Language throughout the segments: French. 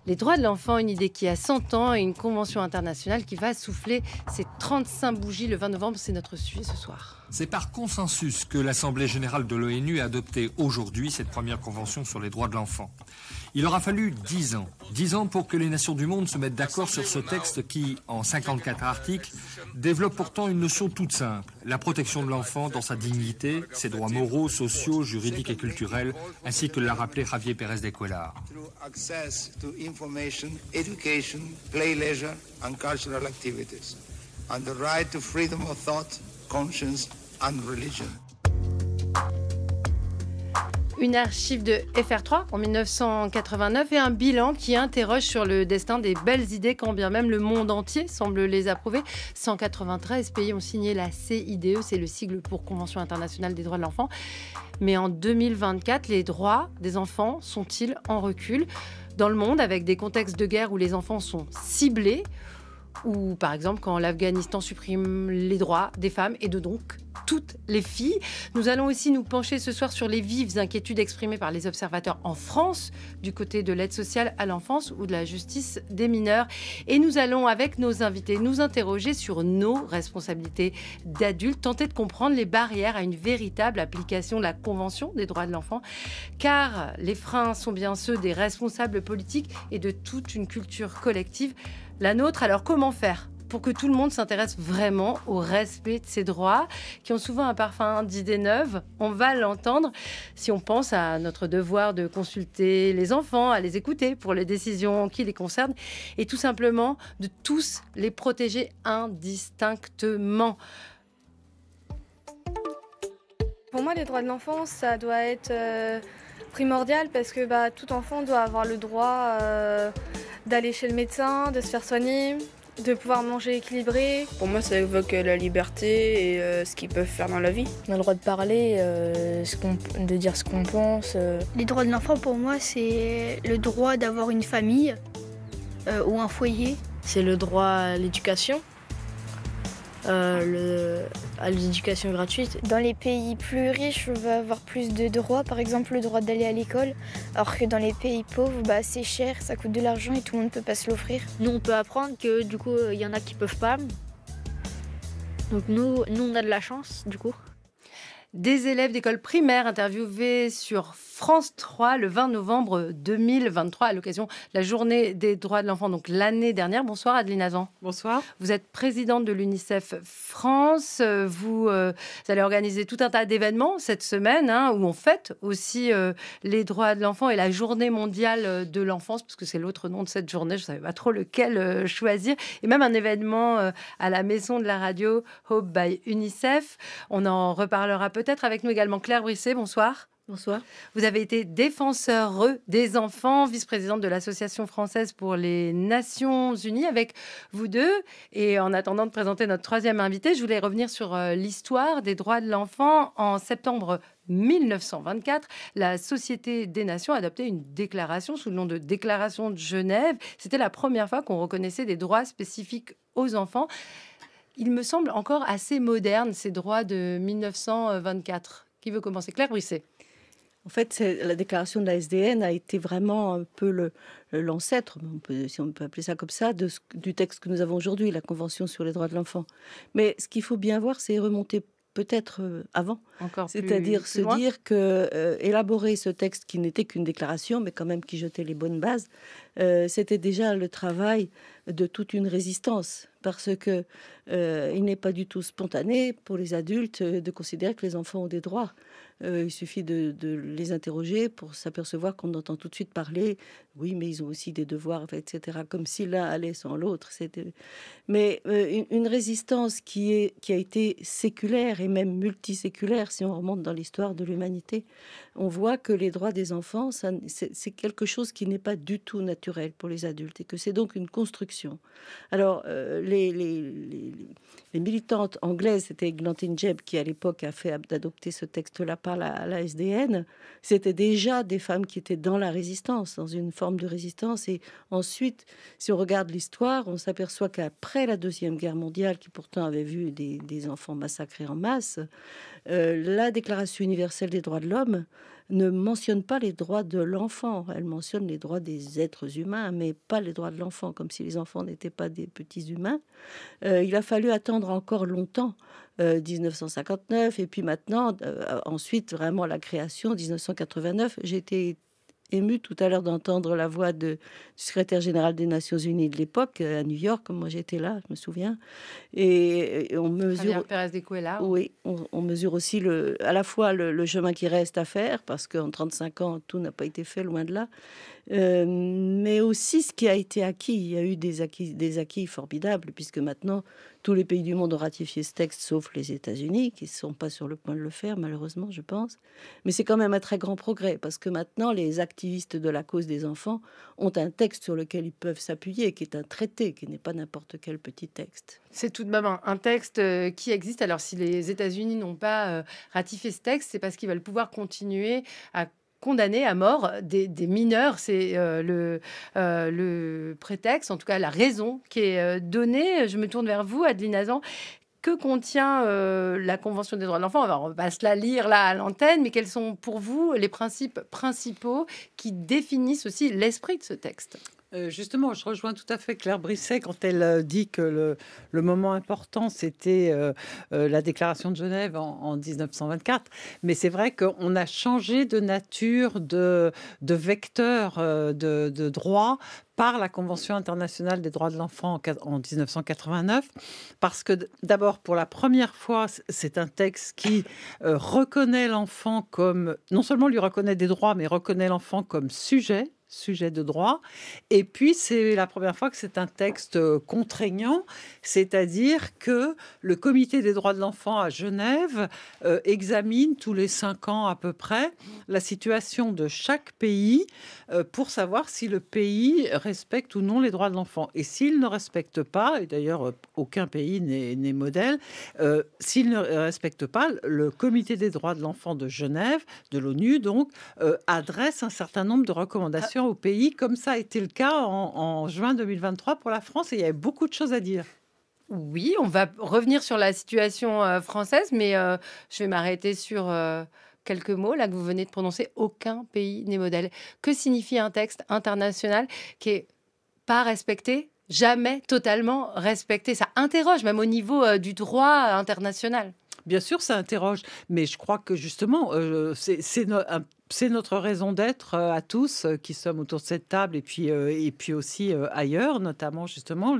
Les droits de l'enfant, une idée qui a 100 ans et une convention internationale qui va souffler ses 35 bougies le 20 novembre. C'est notre sujet ce soir. C'est par consensus que l'Assemblée générale de l'ONU a adopté aujourd'hui cette première convention sur les droits de l'enfant. Il aura fallu 10 ans. 10 ans pour que les nations du monde se mettent d'accord sur ce texte qui, en 54 articles, développe pourtant une notion toute simple. La protection de l'enfant dans sa dignité, ses droits moraux, sociaux, juridiques et culturels, ainsi que l'a rappelé Javier Pérez de Cuellar. Access to information, education, play, leisure and cultural activities, and the right to freedom of thought, conscience and religion. Une archive de FR3 en 1989 et un bilan qui interroge sur le destin des belles idées quand bien même le monde entier semble les approuver. 193 pays ont signé la CIDE, c'est le sigle pour Convention internationale des droits de l'enfant. Mais en 2024, les droits des enfants sont-ils en recul dans le monde avec des contextes de guerre où les enfants sont ciblés ou par exemple quand l'Afghanistan supprime les droits des femmes et de donc toutes les filles. Nous allons aussi nous pencher ce soir sur les vives inquiétudes exprimées par les observateurs en France du côté de l'aide sociale à l'enfance ou de la justice des mineurs. Et nous allons avec nos invités nous interroger sur nos responsabilités d'adultes, tenter de comprendre les barrières à une véritable application de la Convention des droits de l'enfant, car les freins sont bien ceux des responsables politiques et de toute une culture collective. La nôtre, alors comment faire pour que tout le monde s'intéresse vraiment au respect de ces droits, qui ont souvent un parfum d'idées neuves? On va l'entendre si on pense à notre devoir de consulter les enfants, à les écouter pour les décisions qui les concernent, et tout simplement de tous les protéger indistinctement. Pour moi, les droits de l'enfant, ça doit être primordial parce que tout enfant doit avoir le droit d'aller chez le médecin, de se faire soigner, de pouvoir manger équilibré. Pour moi, ça évoque la liberté et ce qu'ils peuvent faire dans la vie. On a le droit de parler, de dire ce qu'on pense. Les droits de l'enfant, pour moi, c'est le droit d'avoir une famille ou un foyer. C'est le droit à l'éducation. À l'éducation gratuite. Dans les pays plus riches, on va avoir plus de droits, par exemple le droit d'aller à l'école, alors que dans les pays pauvres, c'est cher, ça coûte de l'argent et tout le monde ne peut pas se l'offrir. Nous, on peut apprendre que du coup, il y en a qui peuvent pas. Donc nous, on a de la chance, du coup. Des élèves d'école primaire interviewés sur France 3 le 20 novembre 2023 à l'occasion de la journée des droits de l'enfant, donc l'année dernière. Bonsoir Adeline Azan. Bonsoir. Vous êtes présidente de l'UNICEF France. Vous allez organiser tout un tas d'événements cette semaine où on fête aussi les droits de l'enfant et la journée mondiale de l'enfance, parce que c'est l'autre nom de cette journée. Je ne savais pas trop lequel choisir. Et même un événement à la maison de la radio Hope by UNICEF. On en reparlera peut-être avec nous également. Claire Brisset, bonsoir. Bonsoir. Vous avez été défenseur des enfants, vice-présidente de l'Association française pour les Nations Unies avec vous deux. Et en attendant de présenter notre troisième invité, je voulais revenir sur l'histoire des droits de l'enfant. En septembre 1924, la Société des Nations a adopté une déclaration sous le nom de Déclaration de Genève. C'était la première fois qu'on reconnaissait des droits spécifiques aux enfants. Il me semble encore assez moderne, ces droits de 1924. Qui veut commencer? Claire Brisset. En fait, la déclaration de la SDN a été vraiment un peu l'ancêtre, si on peut appeler ça comme ça, du texte que nous avons aujourd'hui, la Convention sur les droits de l'enfant. Mais ce qu'il faut bien voir, c'est remonter peut-être avant. C'est-à-dire se dire que élaborer ce texte qui n'était qu'une déclaration, mais quand même qui jetait les bonnes bases, c'était déjà le travail de toute une résistance. Parce que il n'est pas du tout spontané pour les adultes de considérer que les enfants ont des droits. Il suffit de les interroger pour s'apercevoir qu'on entend tout de suite parler. Oui, mais ils ont aussi des devoirs, etc. Comme si l'un allait sans l'autre. Mais une résistance qui a été séculaire et même multiséculaire, si on remonte dans l'histoire de l'humanité. On voit que les droits des enfants, c'est quelque chose qui n'est pas du tout naturel pour les adultes et que c'est donc une construction. Alors, les militantes anglaises, c'était Eglantine Jebb qui, à l'époque, a fait adopter ce texte-là par la SDN. C'était déjà des femmes qui étaient dans la résistance, dans une forme de résistance. Et ensuite, si on regarde l'histoire, on s'aperçoit qu'après la Deuxième Guerre mondiale, qui pourtant avait vu des enfants massacrés en masse, la Déclaration universelle des droits de l'homme ne mentionne pas les droits de l'enfant. Elle mentionne les droits des êtres humains, mais pas les droits de l'enfant, comme si les enfants n'étaient pas des petits humains. Il a fallu attendre encore longtemps, 1959, et puis maintenant, ensuite, vraiment la création, 1989. J'ai été émue tout à l'heure d'entendre la voix du secrétaire général des Nations Unies de l'époque, à New York, comme moi j'étais là, je me souviens. Et on mesure... Pérez de Cuellar. Oui, on mesure aussi à la fois le chemin qui reste à faire, parce qu'en 35 ans, tout n'a pas été fait, loin de là, mais aussi ce qui a été acquis. Il y a eu des acquis formidables, puisque maintenant, tous les pays du monde ont ratifié ce texte, sauf les États-Unis, qui ne sont pas sur le point de le faire, malheureusement, je pense. Mais c'est quand même un très grand progrès, parce que maintenant, les activistes de la cause des enfants ont un texte sur lequel ils peuvent s'appuyer, qui est un traité, qui n'est pas n'importe quel petit texte. C'est tout de même un texte qui existe. Alors, si les États-Unis n'ont pas ratifié ce texte, c'est parce qu'ils veulent pouvoir continuer à condamner à mort des mineurs. C'est le prétexte, en tout cas la raison qui est donnée. Je me tourne vers vous, Adeline Hazan. Que contient la Convention des droits de l'enfant? On va pas se la lire là à l'antenne, mais quels sont pour vous les principes principaux qui définissent aussi l'esprit de ce texte? Justement, je rejoins tout à fait Claire Brisset quand elle dit que le moment important, c'était la déclaration de Genève en 1924. Mais c'est vrai qu'on a changé de nature, de vecteur de droit par la Convention internationale des droits de l'enfant en 1989, parce que d'abord, pour la première fois, c'est un texte qui reconnaît l'enfant comme, non seulement lui reconnaît des droits, mais reconnaît l'enfant comme sujet de droit. Et puis, c'est la première fois que c'est un texte contraignant, c'est-à-dire que le Comité des droits de l'enfant à Genève examine tous les 5 ans à peu près la situation de chaque pays pour savoir si le pays respecte ou non les droits de l'enfant. Et s'il ne respecte pas, et d'ailleurs aucun pays n'est modèle, s'il ne respecte pas, le Comité des droits de l'enfant de Genève, de l'ONU, donc, adresse un certain nombre de recommandations au pays, comme ça a été le cas en juin 2023 pour la France, et il y avait beaucoup de choses à dire. Oui, on va revenir sur la situation française, mais je vais m'arrêter sur quelques mots là que vous venez de prononcer. Aucun pays n'est modèle. Que signifie un texte international qui est pas respecté, jamais totalement respecté? Ça interroge même au niveau du droit international. Bien sûr, ça interroge, mais je crois que justement, c'est notre raison d'être à tous qui sommes autour de cette table et puis aussi ailleurs, notamment justement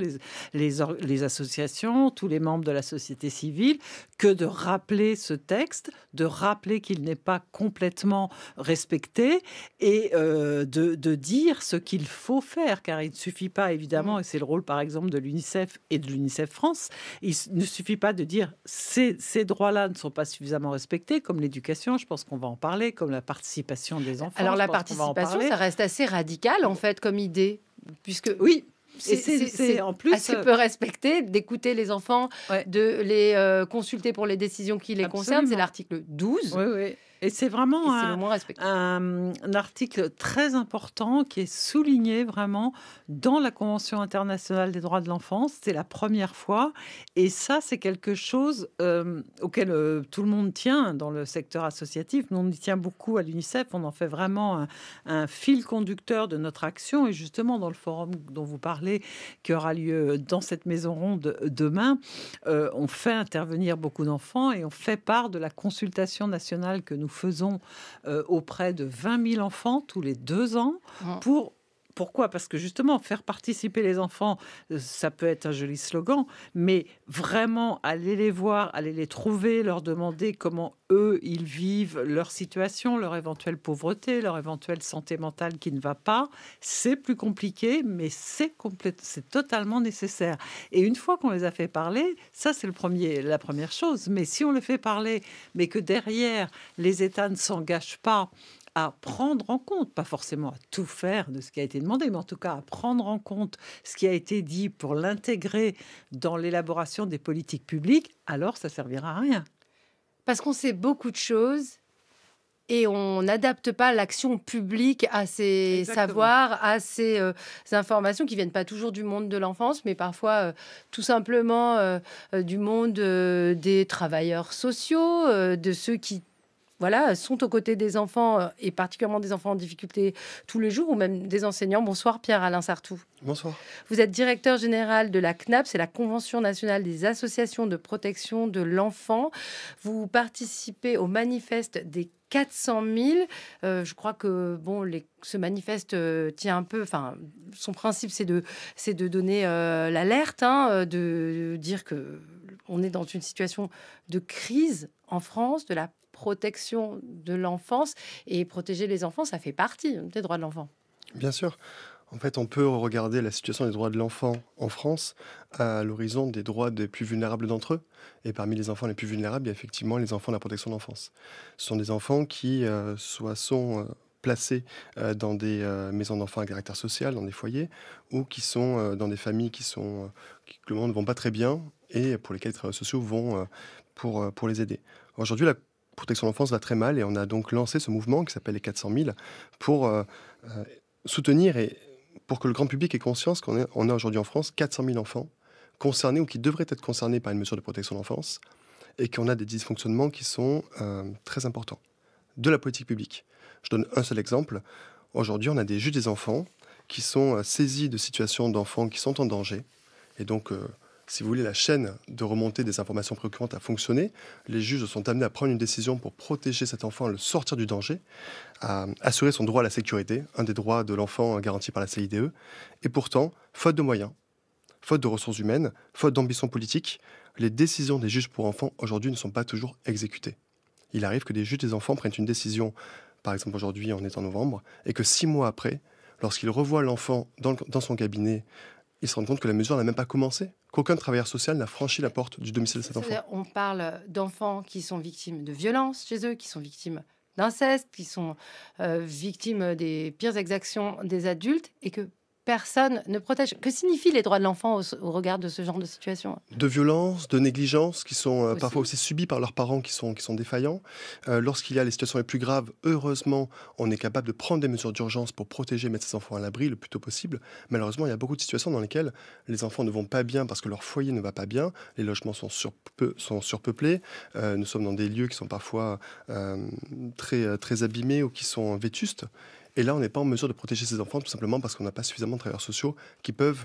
les associations, tous les membres de la société civile, que de rappeler ce texte, de rappeler qu'il n'est pas complètement respecté et de dire ce qu'il faut faire, car il ne suffit pas évidemment, et c'est le rôle par exemple de l'UNICEF et de l'UNICEF France, il ne suffit pas de dire ces droits-là ne sont pas suffisamment respectés, comme l'éducation, je pense qu'on va en parler, comme la participation des enfants. Alors la participation, ça reste assez radical en fait comme idée, puisque oui. C'est en plus assez peu respecté d'écouter les enfants, de les consulter pour les décisions qui les concernent. C'est l'article 12. Oui, oui. Et c'est vraiment un article très important qui est souligné vraiment dans la Convention internationale des droits de l'enfant. C'est la première fois. Et ça, c'est quelque chose auquel tout le monde tient dans le secteur associatif. Nous, on y tient beaucoup à l'UNICEF. On en fait vraiment un fil conducteur de notre action. Et justement, dans le forum dont vous parlez, qui aura lieu dans cette maison ronde demain, on fait intervenir beaucoup d'enfants et on fait part de la consultation nationale que nous faisons auprès de 20 000 enfants tous les 2 ans Pourquoi ? Parce que justement, faire participer les enfants, ça peut être un joli slogan, mais vraiment aller les voir, aller les trouver, leur demander comment eux, ils vivent leur situation, leur éventuelle pauvreté, leur éventuelle santé mentale qui ne va pas, c'est plus compliqué, mais c'est totalement nécessaire. Et une fois qu'on les a fait parler, ça c'est la première chose. Mais si on les fait parler, mais que derrière, les États ne s'engagent pas à prendre en compte, pas forcément à tout faire de ce qui a été demandé, mais en tout cas à prendre en compte ce qui a été dit pour l'intégrer dans l'élaboration des politiques publiques, alors ça servira à rien. Parce qu'on sait beaucoup de choses et on n'adapte pas l'action publique à ces savoirs, à ces informations qui viennent pas toujours du monde de l'enfance, mais parfois tout simplement du monde des travailleurs sociaux, de ceux qui voilà, sont aux côtés des enfants et particulièrement des enfants en difficulté tous les jours ou même des enseignants. Bonsoir Pierre-Alain Sartoux. Bonsoir. Vous êtes directeur général de la CNAP, c'est la Convention nationale des associations de protection de l'enfant. Vous participez au manifeste des 400 000. Je crois que ce manifeste tient un peu. Enfin, son principe, c'est de donner l'alerte, de dire que on est dans une situation de crise en France, de la protection de l'enfance, et protéger les enfants, ça fait partie des droits de l'enfant. Bien sûr. En fait, on peut regarder la situation des droits de l'enfant en France à l'horizon des droits des plus vulnérables d'entre eux. Et parmi les enfants les plus vulnérables, il y a effectivement les enfants de la protection de l'enfance. Ce sont des enfants qui soit sont placés dans des maisons d'enfants à caractère social, dans des foyers, ou qui sont dans des familles qui globalement ne vont pas très bien et pour lesquelles les travailleurs sociaux vont pour les aider. Aujourd'hui, la protection de l'enfance va très mal et on a donc lancé ce mouvement qui s'appelle les 400 000 pour soutenir et pour que le grand public ait conscience qu'on a aujourd'hui en France 400 000 enfants concernés ou qui devraient être concernés par une mesure de protection de l'enfance et qu'on a des dysfonctionnements qui sont très importants de la politique publique. Je donne un seul exemple. Aujourd'hui, on a des juges des enfants qui sont saisis de situations d'enfants qui sont en danger. Et donc, si vous voulez, la chaîne de remontée des informations préoccupantes a fonctionné. Les juges sont amenés à prendre une décision pour protéger cet enfant, à le sortir du danger, à assurer son droit à la sécurité, un des droits de l'enfant garanti par la CIDE. Et pourtant, faute de moyens, faute de ressources humaines, faute d'ambition politique, les décisions des juges pour enfants aujourd'hui ne sont pas toujours exécutées. Il arrive que des juges des enfants prennent une décision, par exemple aujourd'hui, on est en novembre, et que 6 mois après, lorsqu'ils revoient l'enfant dans son cabinet, ils se rendent compte que la mesure n'a même pas commencé, qu'aucun travailleur social n'a franchi la porte du domicile de cet enfant. On parle d'enfants qui sont victimes de violences chez eux, qui sont victimes d'inceste, qui sont victimes des pires exactions des adultes et que personne ne protège. Que signifient les droits de l'enfant au regard de ce genre de situation ? De violences, de négligences qui sont parfois aussi subies par leurs parents qui sont défaillants. Lorsqu'il y a les situations les plus graves, heureusement, on est capable de prendre des mesures d'urgence pour protéger et mettre ces enfants à l'abri le plus tôt possible. Malheureusement, il y a beaucoup de situations dans lesquelles les enfants ne vont pas bien parce que leur foyer ne va pas bien, les logements sont surpeuplés, nous sommes dans des lieux qui sont parfois très abîmés ou qui sont vétustes. Et là, on n'est pas en mesure de protéger ces enfants tout simplement parce qu'on n'a pas suffisamment de travailleurs sociaux qui peuvent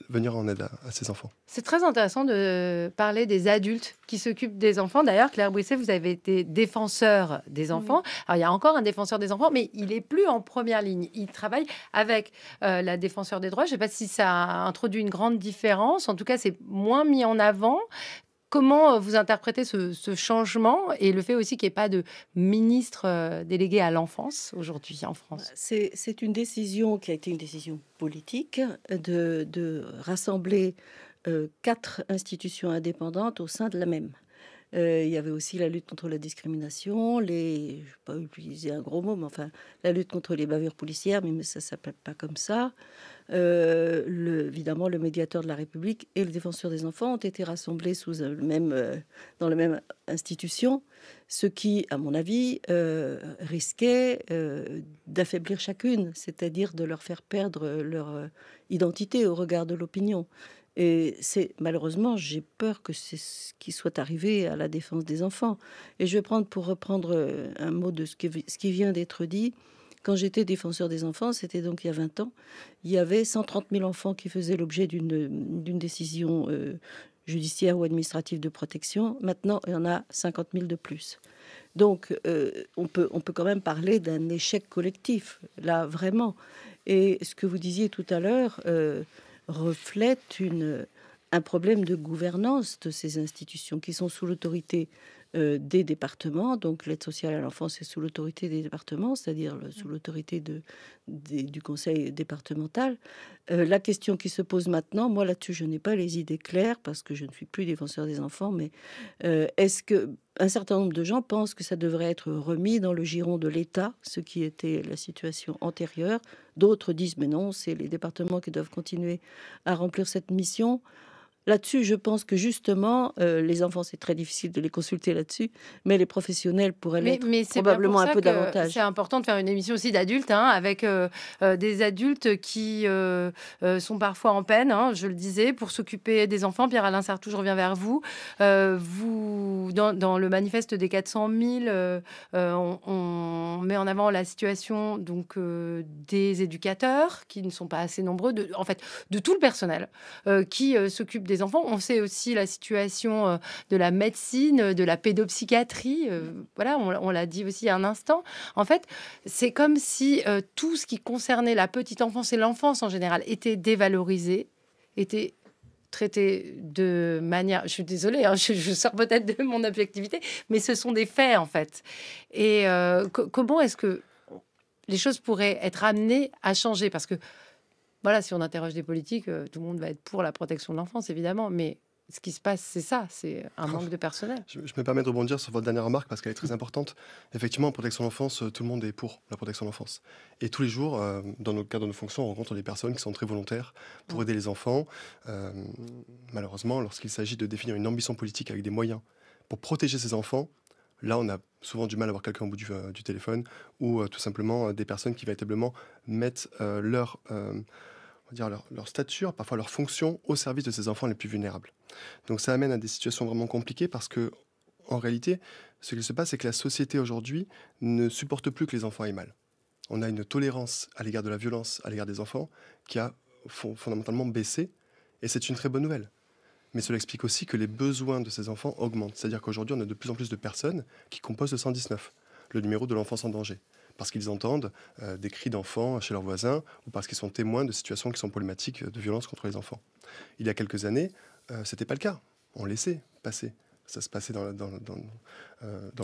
venir en aide à ces enfants. C'est très intéressant de parler des adultes qui s'occupent des enfants. D'ailleurs, Claire Brisset, vous avez été défenseur des enfants. Alors, il y a encore un défenseur des enfants, mais il n'est plus en première ligne. Il travaille avec la défenseur des droits. Je ne sais pas si ça a introduit une grande différence. En tout cas, c'est moins mis en avant. Comment vous interprétez ce changement et le fait aussi qu'il n'y ait pas de ministre délégué à l'enfance aujourd'hui en France ? C'est une décision qui a été une décision politique de rassembler 4 institutions indépendantes au sein de la même. Il y avait aussi la lutte contre la discrimination, je ne vais pas utiliser un gros mot, mais enfin, la lutte contre les bavures policières, mais ça ne s'appelle pas comme ça. Évidemment, le médiateur de la République et le défenseur des enfants ont été rassemblés dans la même institution, ce qui, à mon avis, risquait d'affaiblir chacune, c'est-à-dire de leur faire perdre leur identité au regard de l'opinion. Et malheureusement, j'ai peur que c'est ce qui soit arrivé à la défense des enfants. Et je vais pour reprendre un mot de ce qui vient d'être dit. Quand j'étais défenseur des enfants, c'était donc il y a 20 ans, il y avait 130 000 enfants qui faisaient l'objet d'une décision judiciaire ou administrative de protection. Maintenant, il y en a 50 000 de plus. Donc, on peut quand même parler d'un échec collectif, là, vraiment. Et ce que vous disiez tout à l'heure reflète un problème de gouvernance de ces institutions qui sont sous l'autorité des départements. Donc l'aide sociale à l'enfance est sous l'autorité des départements, c'est-à-dire sous l'autorité du conseil départemental. La question qui se pose maintenant, moi là-dessus je n'ai pas les idées claires parce que je ne suis plus défenseur des enfants, mais est-ce que un certain nombre de gens pensent que ça devrait être remis dans le giron de l'État, ce qui était la situation antérieure. D'autres disent mais non, c'est les départements qui doivent continuer à remplir cette mission. Là-dessus, je pense que justement, les enfants, c'est très difficile de les consulter là-dessus, mais les professionnels pourraient l'être c'est probablement bien un pour peu ça que davantage. c'est important de faire une émission aussi d'adultes, avec des adultes qui sont parfois en peine, je le disais, pour s'occuper des enfants. Pierre-Alain Sartou, je reviens vers vous. Dans le manifeste des 400 000, on met en avant la situation donc, des éducateurs, qui ne sont pas assez nombreux, en fait, de tout le personnel qui s'occupe des enfants. On sait aussi la situation de la médecine, de la pédopsychiatrie. Voilà, on l'a dit aussi il y a un instant. En fait, c'est comme si tout ce qui concernait la petite enfance et l'enfance en général était dévalorisé, était traité de manière... Je suis désolée, je sors peut-être de mon objectivité, mais ce sont des faits, en fait. Et comment est-ce que les choses pourraient être amenées à changer? Parce que, voilà, si on interroge des politiques, tout le monde va être pour la protection de l'enfance, évidemment, mais ce qui se passe, c'est ça, c'est un manque de personnel. Je me permets de rebondir sur votre dernière remarque parce qu'elle est très importante. Effectivement, en protection de l'enfance, tout le monde est pour la protection de l'enfance. Et tous les jours, dans le cadre de nos fonctions, on rencontre des personnes qui sont très volontaires pour aider les enfants. Malheureusement, lorsqu'il s'agit de définir une ambition politique avec des moyens pour protéger ces enfants, là, on a souvent du mal à avoir quelqu'un au bout du téléphone ou tout simplement des personnes qui véritablement mettent leur stature, parfois leur fonction au service de ces enfants les plus vulnérables. Donc ça amène à des situations vraiment compliquées parce que, en réalité, ce qui se passe, c'est que la société aujourd'hui ne supporte plus que les enfants aient mal. On a une tolérance à l'égard de la violence à l'égard des enfants qui a fondamentalement baissé, et c'est une très bonne nouvelle. Mais cela explique aussi que les besoins de ces enfants augmentent. C'est-à-dire qu'aujourd'hui, on a de plus en plus de personnes qui composent le 119, le numéro de l'enfance en danger, parce qu'ils entendent des cris d'enfants chez leurs voisins ou parce qu'ils sont témoins de situations qui sont problématiques de violence contre les enfants. Il y a quelques années, ce n'était pas le cas. On laissait passer. Ça se passait dans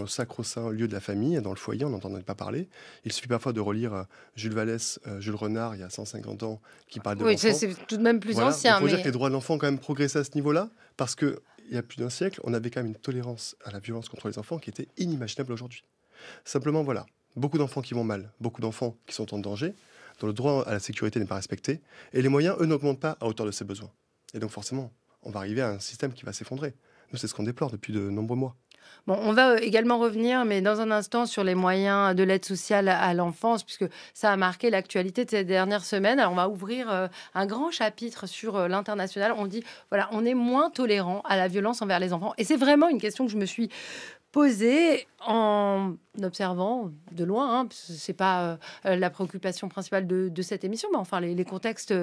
le sacro-saint lieu de la famille, dans le foyer, on n'entendait pas parler. Il suffit parfois de relire Jules Vallès, Jules Renard, il y a 150 ans, qui parle de l'enfant. Oui, c'est tout de même plus ancien. Il faut dire que les droits de l'enfant ont quand même progressé à ce niveau-là, parce qu'il y a plus d'un siècle, on avait quand même une tolérance à la violence contre les enfants qui était inimaginable aujourd'hui. Simplement, voilà, beaucoup d'enfants qui vont mal, beaucoup d'enfants qui sont en danger, dont le droit à la sécurité n'est pas respecté, et les moyens, eux, n'augmentent pas à hauteur de ces besoins. Et donc forcément, on va arriver à un système qui va s'effondrer. Nous, c'est ce qu'on déplore depuis de nombreux mois. Bon, on va également revenir, mais dans un instant, sur les moyens de l'aide sociale à l'enfance, puisque ça a marqué l'actualité de ces dernières semaines. Alors, on va ouvrir un grand chapitre sur l'international. On dit, voilà, on est moins tolérant à la violence envers les enfants. Et c'est vraiment une question que je me suis posée en observant de loin. C'est pas la préoccupation principale de cette émission, mais enfin les contextes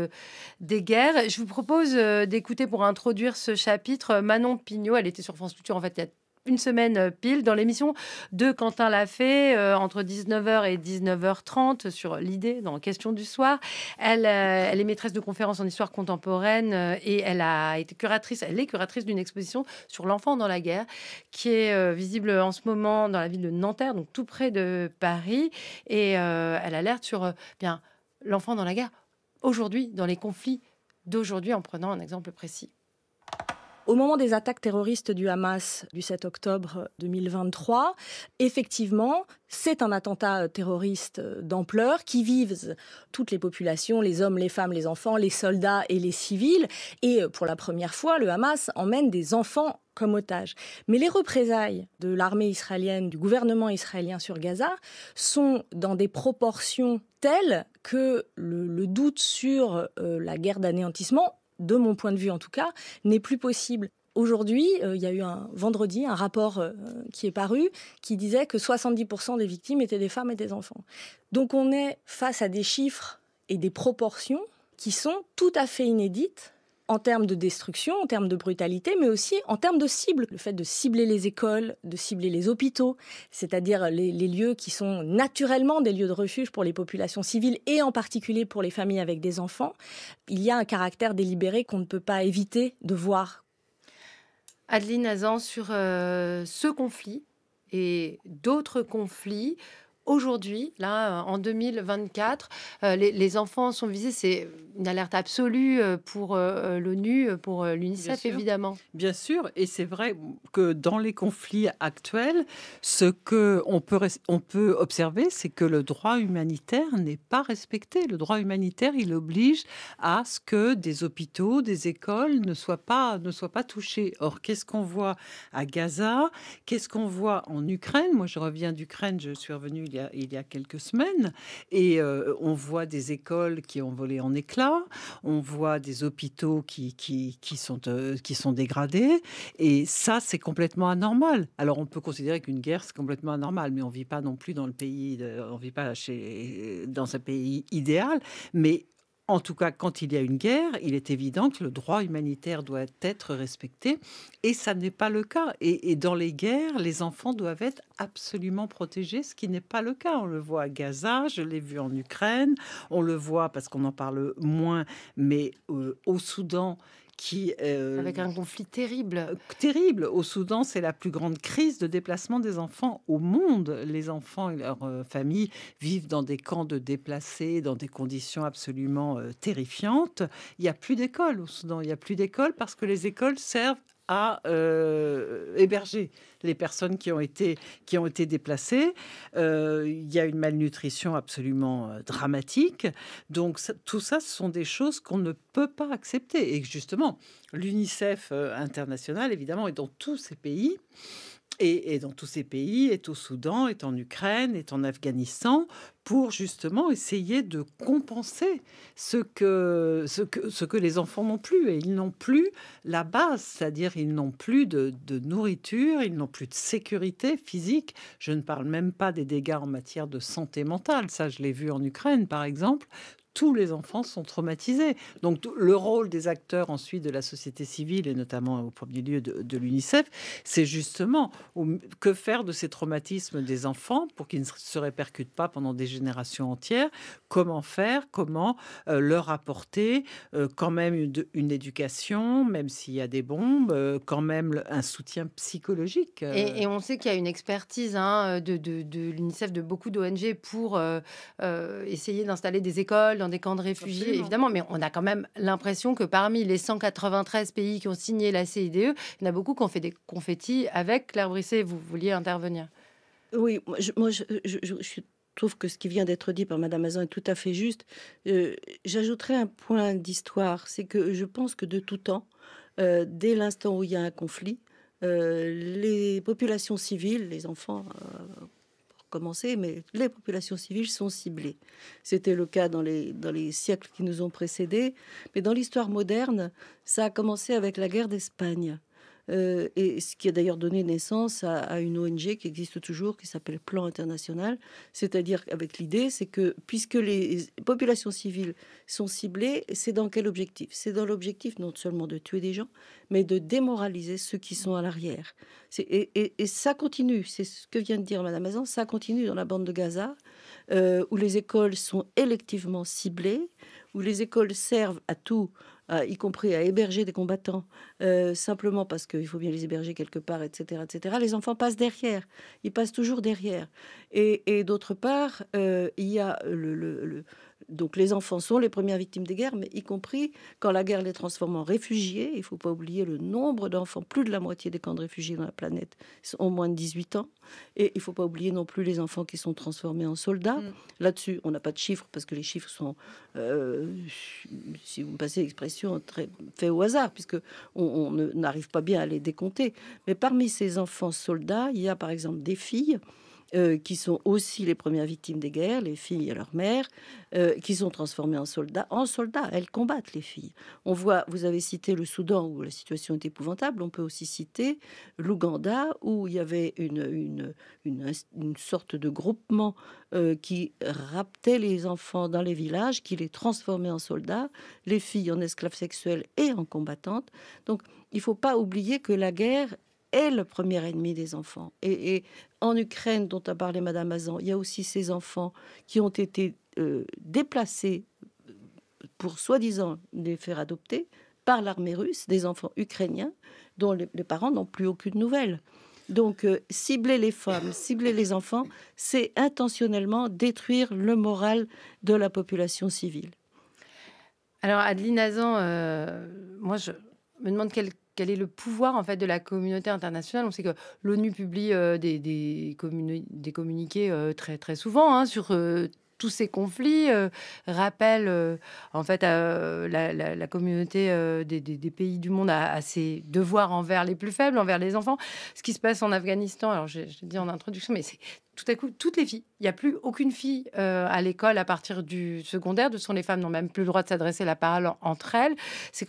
des guerres. Je vous propose d'écouter pour introduire ce chapitre Manon Pignot. Elle était sur France Culture en fait il y a une semaine pile, dans l'émission de Quentin Lafay, entre 19h et 19h30, sur l'idée, dans Question du soir. Elle est maîtresse de conférences en histoire contemporaine et elle est curatrice d'une exposition sur l'enfant dans la guerre, qui est visible en ce moment dans la ville de Nanterre, donc tout près de Paris. Et elle alerte sur l'enfant dans la guerre aujourd'hui, dans les conflits d'aujourd'hui, en prenant un exemple précis. Au moment des attaques terroristes du Hamas du 7 octobre 2023, effectivement, c'est un attentat terroriste d'ampleur qui vise toutes les populations, les hommes, les femmes, les enfants, les soldats et les civils. Et pour la première fois, le Hamas emmène des enfants comme otages. Mais les représailles de l'armée israélienne, du gouvernement israélien sur Gaza, sont dans des proportions telles que le doute sur la guerre d'anéantissement, de mon point de vue en tout cas, n'est plus possible. Aujourd'hui, il y a eu vendredi un rapport qui est paru qui disait que 70% des victimes étaient des femmes et des enfants. Donc on est face à des chiffres et des proportions qui sont tout à fait inédites en termes de destruction, en termes de brutalité, mais aussi en termes de cible. Le fait de cibler les écoles, de cibler les hôpitaux, c'est-à-dire les lieux qui sont naturellement des lieux de refuge pour les populations civiles et en particulier pour les familles avec des enfants, il y a un caractère délibéré qu'on ne peut pas éviter de voir. Adeline Hazan, sur ce conflit et d'autres conflits, Aujourd'hui, là, en 2024, les enfants sont visés. C'est une alerte absolue pour l'ONU, pour Bien l'UNICEF, sûr. évidemment. Bien sûr, et c'est vrai que dans les conflits actuels, ce que on peut observer, c'est que le droit humanitaire n'est pas respecté. Le droit humanitaire, il oblige à ce que des hôpitaux, des écoles ne soient pas touchés. Or, qu'est-ce qu'on voit à Gaza? Qu'est-ce qu'on voit en Ukraine? Moi, je reviens d'Ukraine, je suis revenue il y a quelques semaines, et on voit des écoles qui ont volé en éclats, on voit des hôpitaux qui sont dégradés, et ça, c'est complètement anormal. Alors, on peut considérer qu'une guerre, c'est complètement anormal, mais on vit pas non plus dans le pays, on vit pas dans un pays idéal, mais en tout cas, quand il y a une guerre, il est évident que le droit humanitaire doit être respecté, et ça n'est pas le cas. Et dans les guerres, les enfants doivent être absolument protégés, ce qui n'est pas le cas. On le voit à Gaza, je l'ai vu en Ukraine, on le voit parce qu'on en parle moins, mais au Soudan, Avec un conflit terrible. terrible. Au Soudan, c'est la plus grande crise de déplacement des enfants au monde. Les enfants et leurs familles vivent dans des camps de déplacés, dans des conditions absolument terrifiantes. Il n'y a plus d'école au Soudan. Il n'y a plus d'école parce que les écoles servent à héberger les personnes qui ont été déplacées. Il y a une malnutrition absolument dramatique. Donc tout ça, ce sont des choses qu'on ne peut pas accepter. Et justement, l'UNICEF international, évidemment, est dans tous ces pays. Et dans tous ces pays, est au Soudan, est en Ukraine, est en Afghanistan, pour justement essayer de compenser ce que les enfants n'ont plus. Et ils n'ont plus la base, c'est-à-dire ils n'ont plus de nourriture, ils n'ont plus de sécurité physique. Je ne parle même pas des dégâts en matière de santé mentale. Ça, je l'ai vu en Ukraine, par exemple. Tous les enfants sont traumatisés. Donc le rôle des acteurs ensuite de la société civile, et notamment au premier lieu de l'UNICEF, c'est justement que faire de ces traumatismes des enfants pour qu'ils ne se répercutent pas pendant des générations entières. Comment faire? Comment leur apporter quand même une éducation, même s'il y a des bombes, quand même un soutien psychologique. Et on sait qu'il y a une expertise de l'UNICEF, de beaucoup d'ONG pour essayer d'installer des écoles dans des camps de réfugiés, Absolument. évidemment, mais on a quand même l'impression que parmi les 193 pays qui ont signé la CIDE, il y en a beaucoup qui ont fait des confettis avec. Claire Brisset, vous vouliez intervenir. Oui, je trouve que ce qui vient d'être dit par Madame Hazan est tout à fait juste. J'ajouterais un point d'histoire, c'est que je pense que de tout temps, dès l'instant où il y a un conflit, les populations civiles, les enfants, pour commencer, mais les populations civiles sont ciblées. C'était le cas dans les siècles qui nous ont précédés, mais dans l'histoire moderne, ça a commencé avec la guerre d'Espagne. Et ce qui a d'ailleurs donné naissance à une ONG qui existe toujours, qui s'appelle Plan International, c'est-à-dire avec l'idée, c'est que puisque les populations civiles sont ciblées, c'est dans quel objectif? C'est dans l'objectif non seulement de tuer des gens, mais de démoraliser ceux qui sont à l'arrière. Et ça continue, c'est ce que vient de dire Madame Hazan, ça continue dans la bande de Gaza, où les écoles sont électivement ciblées, où les écoles servent à tout, y compris à héberger des combattants, simplement parce qu'il faut bien les héberger quelque part, etc., etc. Les enfants passent derrière, ils passent toujours derrière. Et d'autre part, il y a donc les enfants sont les premières victimes des guerres, mais y compris quand la guerre les transforme en réfugiés. Il ne faut pas oublier le nombre d'enfants, plus de la moitié des camps de réfugiés dans la planète ont moins de 18 ans. Et il ne faut pas oublier non plus les enfants qui sont transformés en soldats. Là-dessus, on n'a pas de chiffres, parce que les chiffres sont, si vous me passez l'expression, très faits au hasard, puisque on n'arrive pas bien à les décompter. Mais parmi ces enfants soldats, il y a par exemple des filles qui sont aussi les premières victimes des guerres, les filles et leurs mères, qui sont transformées en soldats. En soldats, elles combattent, les filles. On voit, vous avez cité le Soudan, où la situation est épouvantable. On peut aussi citer l'Ouganda, où il y avait une sorte de groupement qui raptait les enfants dans les villages, qui les transformait en soldats, les filles en esclaves sexuels et en combattantes. Donc, il ne faut pas oublier que la guerre est le premier ennemi des enfants. Et en Ukraine, dont a parlé Madame Hazan, il y a aussi ces enfants qui ont été déplacés pour soi-disant les faire adopter par l'armée russe, des enfants ukrainiens dont les parents n'ont plus aucune nouvelle. Donc, cibler les femmes, cibler les enfants, c'est intentionnellement détruire le moral de la population civile. Alors, Adeline Hazan, moi, je me demande quel est le pouvoir en fait de la communauté internationale. On sait que l'ONU publie des communiqués très très souvent sur tous ces conflits, rappelle en fait la communauté des pays du monde à ses devoirs envers les plus faibles, envers les enfants. Ce qui se passe en Afghanistan, alors j'ai dit en introduction, mais c'est tout à coup toutes les filles. Il n'y a plus aucune fille à l'école à partir du secondaire. De toute façon, les femmes n'ont même plus le droit de s'adresser la parole entre elles. C'est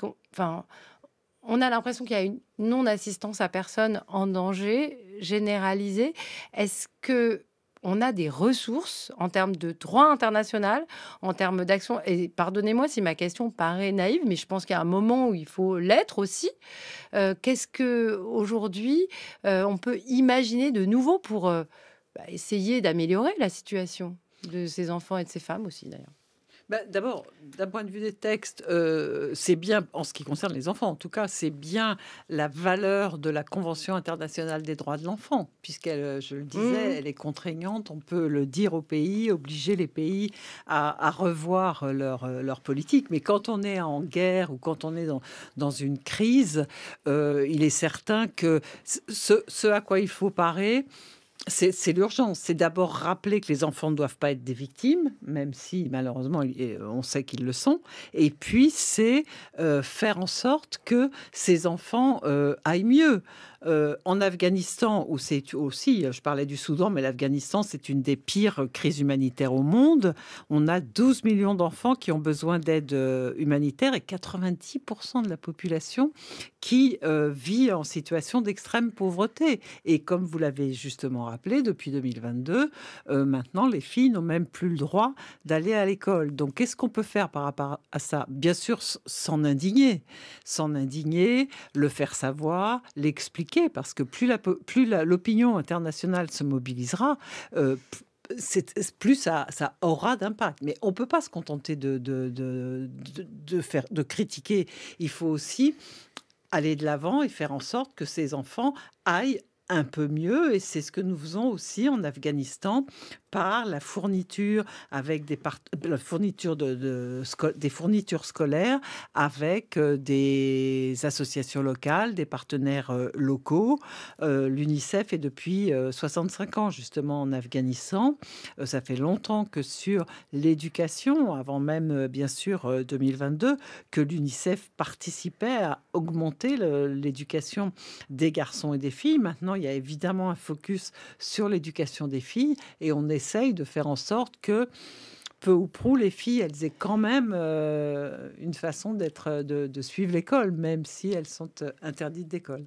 on a l'impression qu'il y a une non-assistance à personne en danger généralisée. Est-ce que on a des ressources en termes de droit international, en termes d'action? Et pardonnez-moi si ma question paraît naïve, mais je pense qu'il y a un moment où il faut l'être aussi. Qu'est-ce que aujourd'hui on peut imaginer de nouveau pour essayer d'améliorer la situation de ces enfants et de ces femmes aussi, d'ailleurs? D'abord, d'un point de vue des textes, c'est bien, en ce qui concerne les enfants en tout cas, c'est bien la valeur de la Convention internationale des droits de l'enfant, puisqu'elle, je le disais, elle est contraignante. On peut le dire aux pays, obliger les pays à revoir leur politique. Mais quand on est en guerre ou quand on est dans une crise, il est certain que ce à quoi il faut parer, c'est l'urgence. C'est d'abord rappeler que les enfants ne doivent pas être des victimes, même si malheureusement on sait qu'ils le sont. Et puis c'est faire en sorte que ces enfants aillent mieux. En Afghanistan, où c'est aussi, je parlais du Soudan, mais l'Afghanistan, c'est une des pires crises humanitaires au monde. On a 12 millions d'enfants qui ont besoin d'aide humanitaire et 90% de la population qui vit en situation d'extrême pauvreté. Et comme vous l'avez justement rappelé, depuis 2022, maintenant, les filles n'ont même plus le droit d'aller à l'école. Donc, qu'est-ce qu'on peut faire par rapport à ça? Bien sûr, s'en indigner, le faire savoir, l'expliquer, parce que plus l'opinion internationale se mobilisera, plus ça aura d'impact. Mais on ne peut pas se contenter de critiquer. Il faut aussi aller de l'avant et faire en sorte que ces enfants aillent un peu mieux. Et c'est ce que nous faisons aussi en Afghanistan par la fourniture avec des fournitures scolaires avec des associations locales, des partenaires locaux. L'UNICEF est depuis 65 ans justement en Afghanistan. Ça fait longtemps que sur l'éducation, avant même bien sûr 2022, que l'UNICEF participait à augmenter l'éducation des garçons et des filles. Maintenant, il y a évidemment un focus sur l'éducation des filles et on essaye de faire en sorte que peu ou prou les filles, elles aient quand même une façon de suivre l'école, même si elles sont interdites d'école.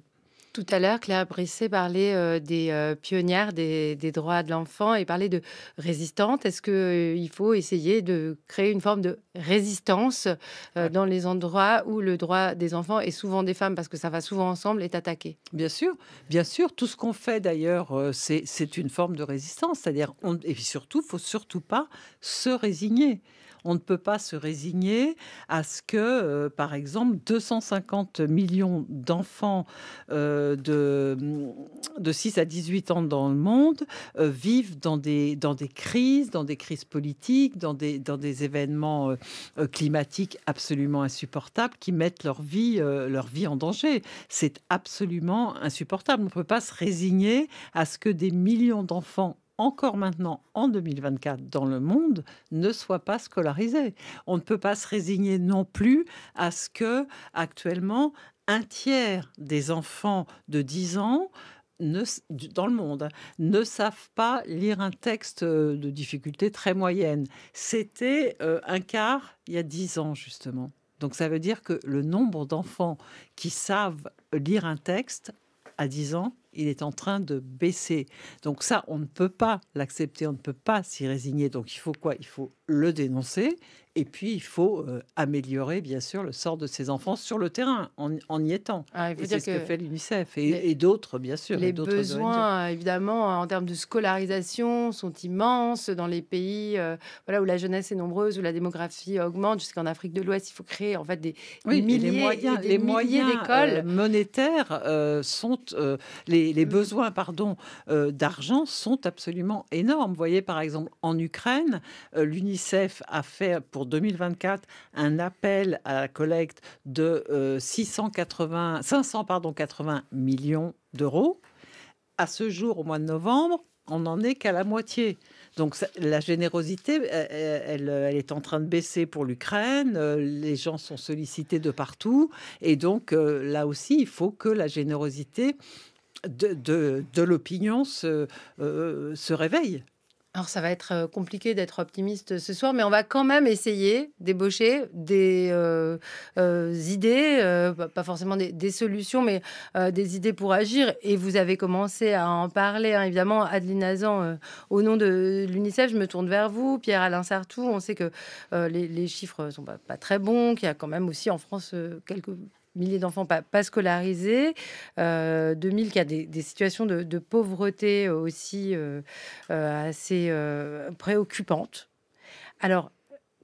Tout à l'heure, Claire Brisset parlait des pionnières des droits de l'enfant et parlait de résistantes. Est-ce qu'il faut essayer de créer une forme de résistance dans les endroits où le droit des enfants et souvent des femmes, parce que ça va souvent ensemble, est attaqué? Bien sûr. Tout ce qu'on fait d'ailleurs, c'est une forme de résistance. C'est-à-dire, et surtout, faut surtout pas se résigner. On ne peut pas se résigner à ce que, par exemple, 250 millions d'enfants de 6 à 18 ans dans le monde vivent dans des crises politiques, dans des événements climatiques absolument insupportables qui mettent leur vie en danger. C'est absolument insupportable. On ne peut pas se résigner à ce que des millions d'enfants encore maintenant, en 2024, dans le monde, ne soient pas scolarisés. On ne peut pas se résigner non plus à ce que, actuellement, un tiers des enfants de 10 ans dans le monde ne savent pas lire un texte de difficulté très moyenne. C'était un quart il y a 10 ans, justement. Donc ça veut dire que le nombre d'enfants qui savent lire un texte à 10 ans, il est en train de baisser. Donc ça, on ne peut pas l'accepter, on ne peut pas s'y résigner. Donc il faut quoi? Il faut le dénoncer Et puis, il faut améliorer, bien sûr, le sort de ces enfants sur le terrain, en y étant. Ah, il faut Et dire c'est ce que que fait l'UNICEF et d'autres, bien sûr. les et d'autres ONG. besoins, évidemment, en termes de scolarisation, sont immenses dans les pays voilà, où la jeunesse est nombreuse, où la démographie augmente. Jusqu'en Afrique de l'Ouest, il faut créer en fait des Oui, et milliers les moyens d'écoles. monétaires sont les besoins d'argent sont absolument énormes. Vous voyez, par exemple, en Ukraine, l'UNICEF a fait pour 2024 un appel à la collecte de 580 millions d'euros. À ce jour, au mois de novembre, on n'en est qu'à la moitié. Donc la générosité, elle est en train de baisser pour l'Ukraine. Les gens sont sollicités de partout. Et donc là aussi, il faut que la générosité de l'opinion se réveille. Alors, ça va être compliqué d'être optimiste ce soir, mais on va quand même essayer d'ébaucher des idées, pas forcément des solutions, mais des idées pour agir. Et vous avez commencé à en parler, hein, évidemment, Adeline Hazan, au nom de l'UNICEF. Je me tourne vers vous, Pierre-Alain Sarthou. On sait que les chiffres ne sont pas très bons, qu'il y a quand même aussi en France quelques milliers d'enfants pas scolarisés, 2000, qu'il y a des situations de pauvreté aussi assez préoccupantes. Alors,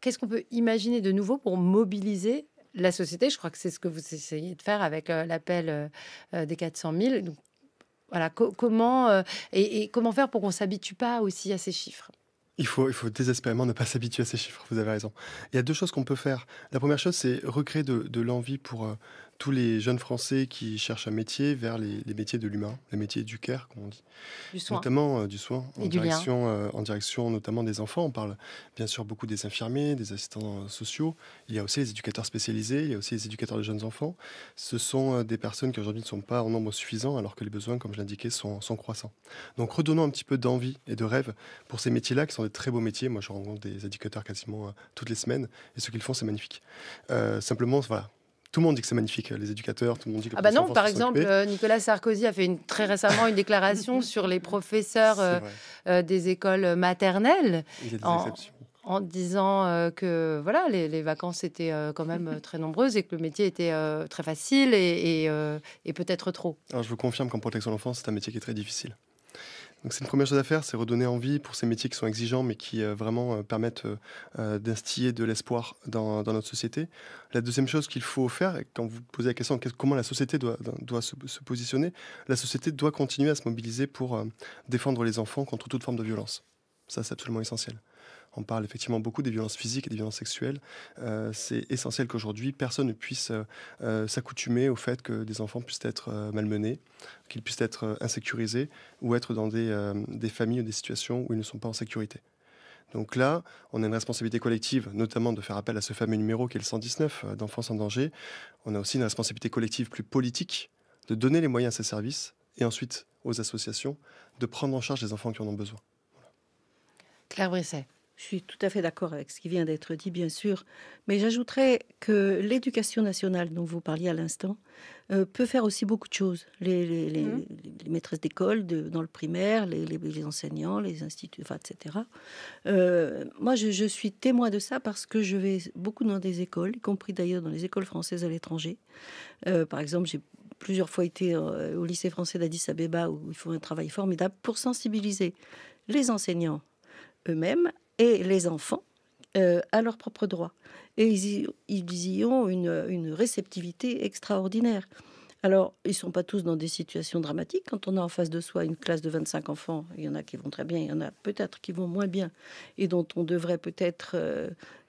qu'est-ce qu'on peut imaginer de nouveau pour mobiliser la société? Je crois que c'est ce que vous essayez de faire avec l'appel des 400 000. Donc, voilà, comment faire pour qu'on ne s'habitue pas aussi à ces chiffres? Il faut désespérément ne pas s'habituer à ces chiffres, vous avez raison. Il y a deux choses qu'on peut faire. La première chose, c'est recréer de l'envie pour tous les jeunes Français qui cherchent un métier vers les métiers de l'humain, les métiers du care, comme on dit. Du soin. Notamment du soin, Et du lien. en direction notamment des enfants. On parle bien sûr beaucoup des infirmiers, des assistants sociaux. Il y a aussi les éducateurs spécialisés, il y a aussi les éducateurs de jeunes enfants. Ce sont des personnes qui aujourd'hui ne sont pas en nombre suffisant, alors que les besoins, comme je l'indiquais, sont croissants. Donc redonnons un petit peu d'envie et de rêve pour ces métiers-là, qui sont de très beaux métiers. Moi, je rencontre des éducateurs quasiment toutes les semaines, et ce qu'ils font, c'est magnifique. Simplement, voilà. Tout le monde dit que c'est magnifique, les éducateurs, tout le monde dit que... Ah bah non, par exemple, Nicolas Sarkozy a fait très récemment une déclaration sur les professeurs des écoles maternelles. Il y a des exceptions. En disant que voilà, les vacances étaient quand même très nombreuses et que le métier était très facile et peut-être trop. Alors je vous confirme qu'en protection de l'enfance, c'est un métier qui est très difficile. Donc c'est une première chose à faire, c'est redonner envie pour ces métiers qui sont exigeants, mais qui vraiment permettent d'instiller de l'espoir dans notre société. La deuxième chose qu'il faut faire, et quand vous posez la question comment la société doit se positionner, la société doit continuer à se mobiliser pour défendre les enfants contre toute forme de violence. Ça, c'est absolument essentiel. On parle effectivement beaucoup des violences physiques et des violences sexuelles. C'est essentiel qu'aujourd'hui, personne ne puisse s'accoutumer au fait que des enfants puissent être malmenés, qu'ils puissent être insécurisés ou être dans des familles ou des situations où ils ne sont pas en sécurité. Donc là, on a une responsabilité collective, notamment de faire appel à ce fameux numéro qui est le 119 d'Enfance en danger. On a aussi une responsabilité collective plus politique, de donner les moyens à ces services et ensuite aux associations de prendre en charge les enfants qui en ont besoin. Voilà. Claire Brisset. Je suis tout à fait d'accord avec ce qui vient d'être dit, bien sûr. Mais j'ajouterais que l'éducation nationale dont vous parliez à l'instant peut faire aussi beaucoup de choses. Les maîtresses d'école dans le primaire, les enseignants, les instituts, enfin, etc. Moi, je suis témoin de ça parce que je vais beaucoup dans des écoles, y compris d'ailleurs dans les écoles françaises à l'étranger. Par exemple, j'ai plusieurs fois été au lycée français d'Addis Abeba où ils font un travail formidable pour sensibiliser les enseignants eux-mêmes et les enfants à leurs propres droits. Et ils y ont une réceptivité extraordinaire. Alors, ils ne sont pas tous dans des situations dramatiques. Quand on a en face de soi une classe de 25 enfants, il y en a qui vont très bien, il y en a peut-être qui vont moins bien et dont on devrait peut-être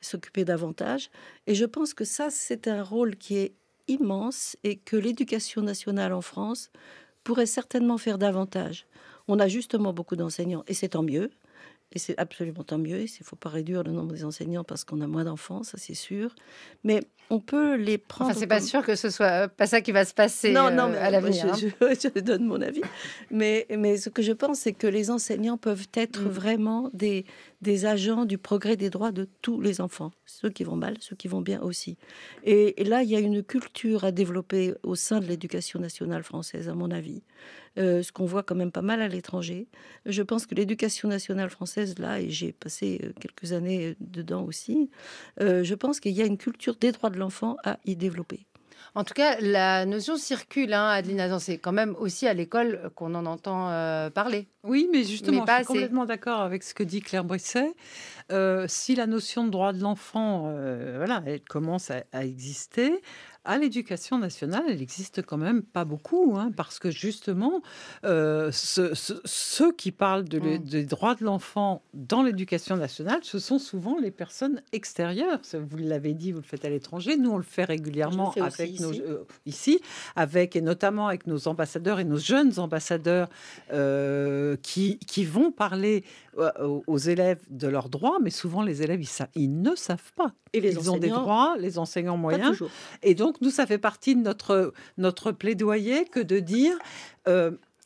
s'occuper davantage. Et je pense que ça, c'est un rôle qui est immense et que l'éducation nationale en France pourrait certainement faire davantage. On a justement beaucoup d'enseignants et c'est tant mieux. Et c'est absolument tant mieux. Il ne faut pas réduire le nombre des enseignants parce qu'on a moins d'enfants, ça c'est sûr. Mais on peut les prendre. Enfin, c'est pas sûr que ce soit pas ça qui va se passer non, à l'avenir. Je donne mon avis. Mais ce que je pense, c'est que les enseignants peuvent être vraiment des agents du progrès des droits de tous les enfants. Ceux qui vont mal, ceux qui vont bien aussi. Et là, il y a une culture à développer au sein de l'éducation nationale française, à mon avis. Ce qu'on voit quand même pas mal à l'étranger. Je pense que l'éducation nationale française, là, et j'ai passé quelques années dedans aussi, je pense qu'il y a une culture des droits de l'enfant à y développer. En tout cas, la notion circule, Adeline Hazan. C'est quand même aussi à l'école qu'on en entend parler. Oui, mais justement, Mais pas je suis complètement d'accord avec ce que dit Claire Brisset. Si la notion de droit de l'enfant, elle commence à exister, à l'éducation nationale, elle existe quand même pas beaucoup, parce que justement, ceux qui parlent des droits de l'enfant dans l'éducation nationale, ce sont souvent les personnes extérieures. Vous l'avez dit, vous le faites à l'étranger. Nous, on le fait régulièrement avec ici, et notamment avec nos ambassadeurs et nos jeunes ambassadeurs qui vont parler aux élèves de leurs droits, mais souvent les élèves, ils ne savent pas. Et ils ont des droits, les enseignants moyens. Et donc, nous, ça fait partie de notre plaidoyer que de dire...